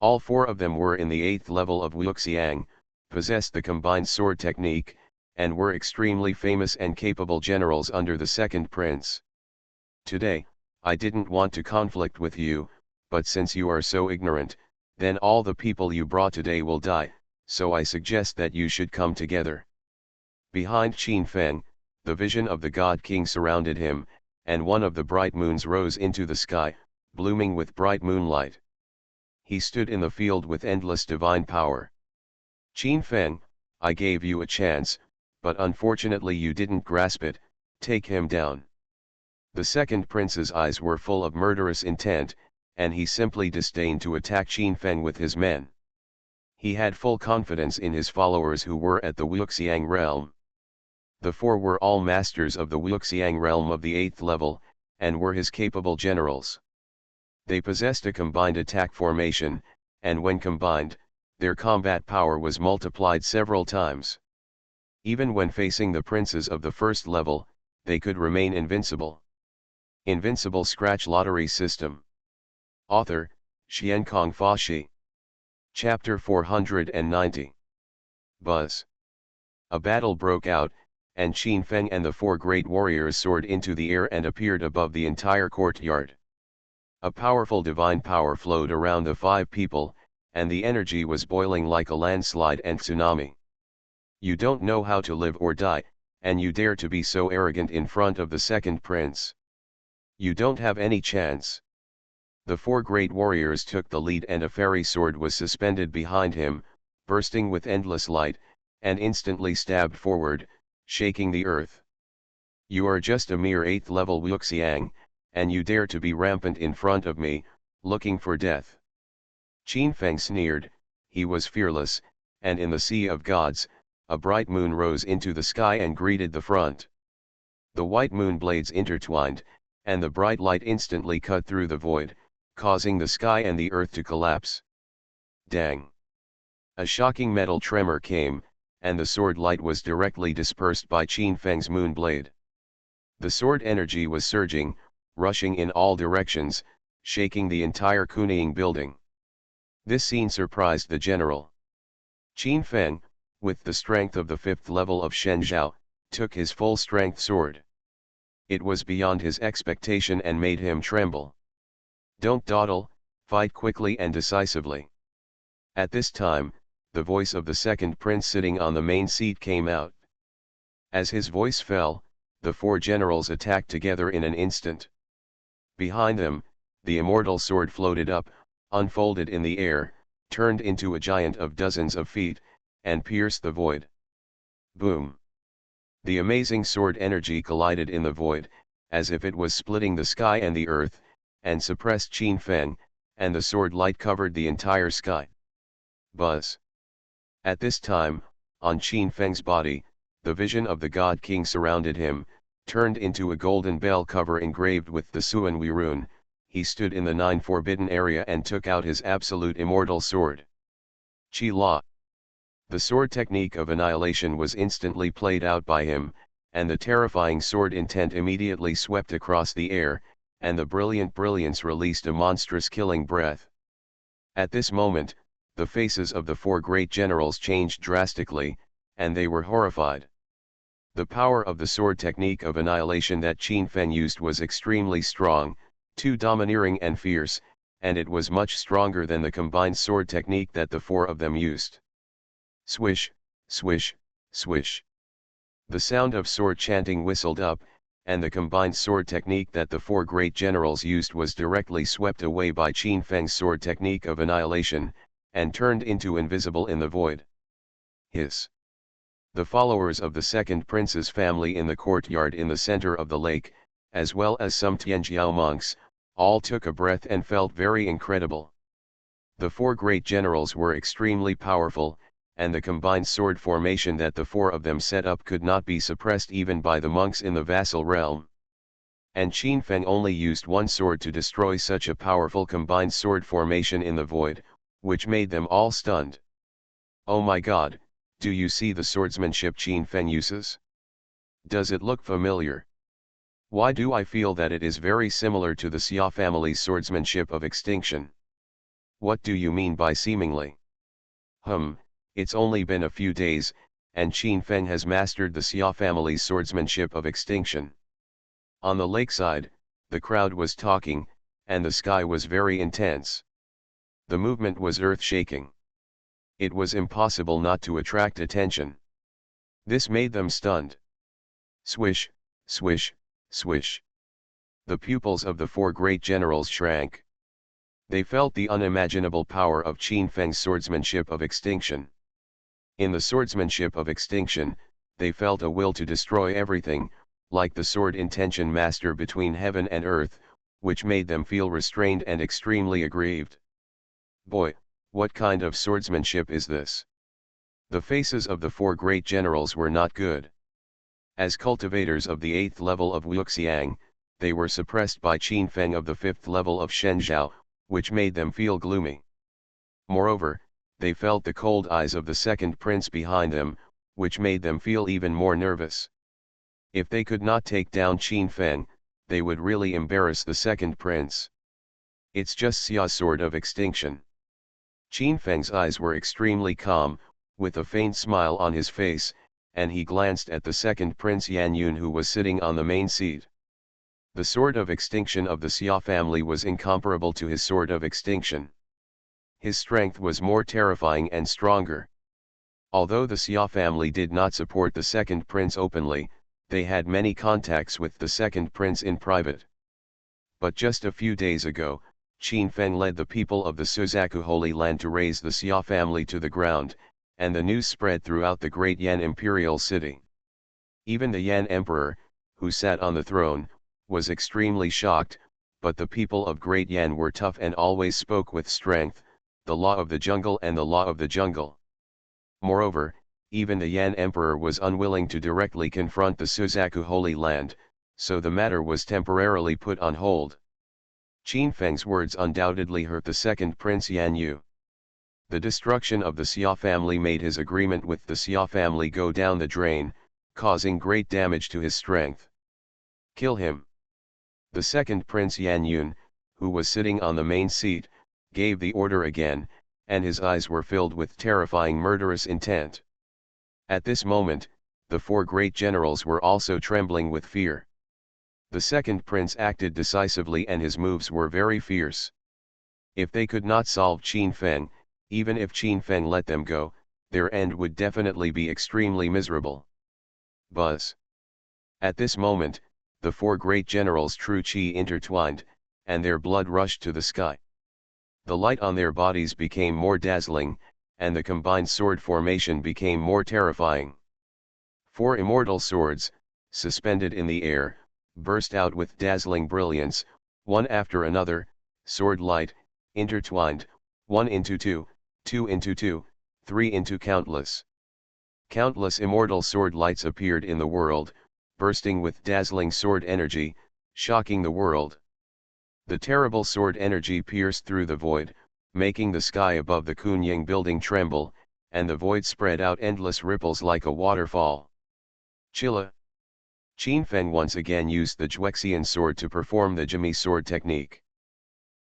All four of them were in the 8th level of Wuxiang, possessed the combined sword technique, and were extremely famous and capable generals under the second prince. Today, I didn't want to conflict with you, but since you are so ignorant, then all the people you brought today will die, so I suggest that you should come together. Behind Qin Feng, the vision of the God King surrounded him, and one of the bright moons rose into the sky, blooming with bright moonlight. He stood in the field with endless divine power. Qin Feng, I gave you a chance, but unfortunately you didn't grasp it. Take him down. The second prince's eyes were full of murderous intent, and he simply disdained to attack Qin Feng with his men. He had full confidence in his followers who were at the Wuxiang realm. The four were all masters of the Wuxiang realm of the 8th level, and were his capable generals. They possessed a combined attack formation, and when combined, their combat power was multiplied several times. Even when facing the princes of the 1st level, they could remain invincible. Invincible Scratch Lottery System. Author, Xiankong Fashi. Chapter 490. Buzz. A battle broke out, and Qin Feng and the four great warriors soared into the air and appeared above the entire courtyard. A powerful divine power flowed around the five people, and the energy was boiling like a landslide and tsunami. You don't know how to live or die, and you dare to be so arrogant in front of the second prince. You don't have any chance. The four great warriors took the lead and a fairy sword was suspended behind him, bursting with endless light, and instantly stabbed forward, shaking the earth. You are just a mere 8th level Wuxiang, and you dare to be rampant in front of me, looking for death. Qin Feng sneered. He was fearless, and in the sea of gods, a bright moon rose into the sky and greeted the front. The white moon blades intertwined, and the bright light instantly cut through the void, causing the sky and the earth to collapse. Dang! A shocking metal tremor came, and the sword light was directly dispersed by Qin Feng's moon blade. The sword energy was surging, rushing in all directions, shaking the entire Kuning building. This scene surprised the general. Qin Feng, with the strength of the 5th level of Shenzhou, took his full-strength sword. It was beyond his expectation and made him tremble. Don't dawdle, fight quickly and decisively. At this time, the voice of the second prince sitting on the main seat came out. As his voice fell, the 4 generals attacked together in an instant. Behind them, the immortal sword floated up, unfolded in the air, turned into a giant of dozens of feet, and pierced the void. Boom! The amazing sword energy collided in the void, as if it was splitting the sky and the earth, and suppressed Qin Feng, and the sword light covered the entire sky. Buzz! At this time, on Qin Feng's body, the vision of the God King surrounded him, turned into a golden bell cover engraved with the Suanhui rune. He stood in the 9 forbidden area and took out his absolute immortal sword. Qi La. The sword technique of annihilation was instantly played out by him, and the terrifying sword intent immediately swept across the air, and the brilliant brilliance released a monstrous killing breath. At this moment, the faces of the 4 great generals changed drastically, and they were horrified. The power of the sword technique of annihilation that Qin Feng used was extremely strong, too domineering and fierce, and it was much stronger than the combined sword technique that the 4 of them used. Swish, swish, swish. The sound of sword chanting whistled up, and the combined sword technique that the 4 great generals used was directly swept away by Qin Feng's sword technique of annihilation, and turned into invisible in the void. Hiss! The followers of the second prince's family in the courtyard in the center of the lake, as well as some Tianjiao monks, all took a breath and felt very incredible. The 4 great generals were extremely powerful, and the combined sword formation that the 4 of them set up could not be suppressed even by the monks in the vassal realm. And Qin Feng only used 1 sword to destroy such a powerful combined sword formation in the void, which made them all stunned. Oh my God, do you see the swordsmanship Qin Feng uses? Does it look familiar? Why do I feel that it is very similar to the Xia family's swordsmanship of extinction? What do you mean by seemingly? It's only been a few days, and Qin Feng has mastered the Xia family's swordsmanship of extinction. On the lakeside, the crowd was talking, and the sky was very intense. The movement was earth-shaking. It was impossible not to attract attention. This made them stunned. Swish, swish, swish. The pupils of the 4 great generals shrank. They felt the unimaginable power of Qin Feng's swordsmanship of extinction. In the swordsmanship of extinction, they felt a will to destroy everything, like the sword intention master between heaven and earth, which made them feel restrained and extremely aggrieved. Boy, what kind of swordsmanship is this? The faces of the 4 great generals were not good. As cultivators of the 8th level of Wuxiang, they were suppressed by Qin Feng of the 5th level of Shenzhou, which made them feel gloomy. Moreover, they felt the cold eyes of the second prince behind them, which made them feel even more nervous. If they could not take down Qin Feng, they would really embarrass the second prince. It's just Xia's sword of extinction. Qin Feng's eyes were extremely calm, with a faint smile on his face, and he glanced at the second prince Yan Yun who was sitting on the main seat. The sword of extinction of the Xia family was incomparable to his sword of extinction. His strength was more terrifying and stronger. Although the Xia family did not support the second prince openly, they had many contacts with the second prince in private. But just a few days ago, Qin Feng led the people of the Suzaku Holy Land to raze the Xia family to the ground, and the news spread throughout the great Yan imperial city. Even the Yan emperor, who sat on the throne, was extremely shocked, but the people of Great Yan were tough and always spoke with strength, the law of the jungle and the law of the jungle. Moreover, even the Yan emperor was unwilling to directly confront the Suzaku Holy Land, so the matter was temporarily put on hold. Qin Feng's words undoubtedly hurt the second Prince Yan Yu. The destruction of the Xia family made his agreement with the Xia family go down the drain, causing great damage to his strength. Kill him. The second Prince Yan Yun, who was sitting on the main seat, gave the order again, and his eyes were filled with terrifying murderous intent. At this moment, the four great generals were also trembling with fear. The second prince acted decisively and his moves were very fierce. If they could not solve Qin Feng, even if Qin Feng let them go, their end would definitely be extremely miserable. Buzz. At this moment, the four great generals' true qi intertwined, and their blood rushed to the sky. The light on their bodies became more dazzling, and the combined sword formation became more terrifying. Four immortal swords, suspended in the air, burst out with dazzling brilliance, one after another, sword light, intertwined, 1 into 2, 2 into 2, 3 into countless. Countless immortal sword lights appeared in the world, bursting with dazzling sword energy, shocking the world. The terrible sword energy pierced through the void, making the sky above the Kunying building tremble, and the void spread out endless ripples like a waterfall. Chilla. Qin Feng once again used the Juexian sword to perform the Jimi sword technique.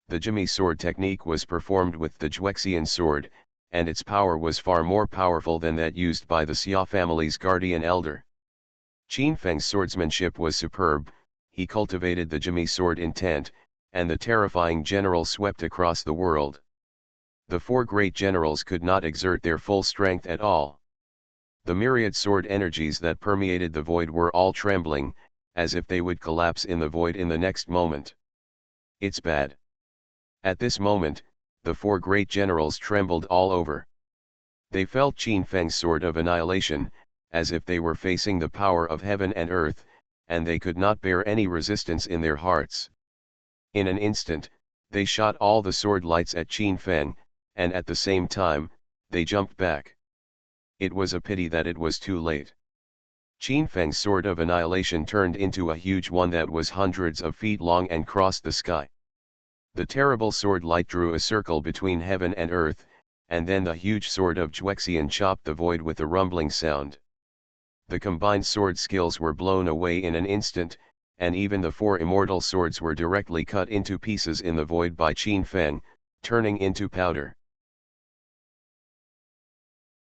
The Jimi sword technique was performed with the Juexian sword, and its power was far more powerful than that used by the Xia family's guardian elder. Qin Feng's swordsmanship was superb, he cultivated the Jimi sword intent, and the terrifying general swept across the world. The four great generals could not exert their full strength at all. The myriad sword energies that permeated the void were all trembling, as if they would collapse in the void in the next moment. It's bad. At this moment, the four great generals trembled all over. They felt Qin Feng's sword of annihilation, as if they were facing the power of heaven and earth, and they could not bear any resistance in their hearts. In an instant, they shot all the sword lights at Qin Feng, and at the same time, they jumped back. It was a pity that it was too late. Qin Feng's sword of annihilation turned into a huge one that was hundreds of feet long and crossed the sky. The terrible sword light drew a circle between heaven and earth, and then the huge sword of Juexian chopped the void with a rumbling sound. The combined sword skills were blown away in an instant, and even the four immortal swords were directly cut into pieces in the void by Qin Feng, turning into powder.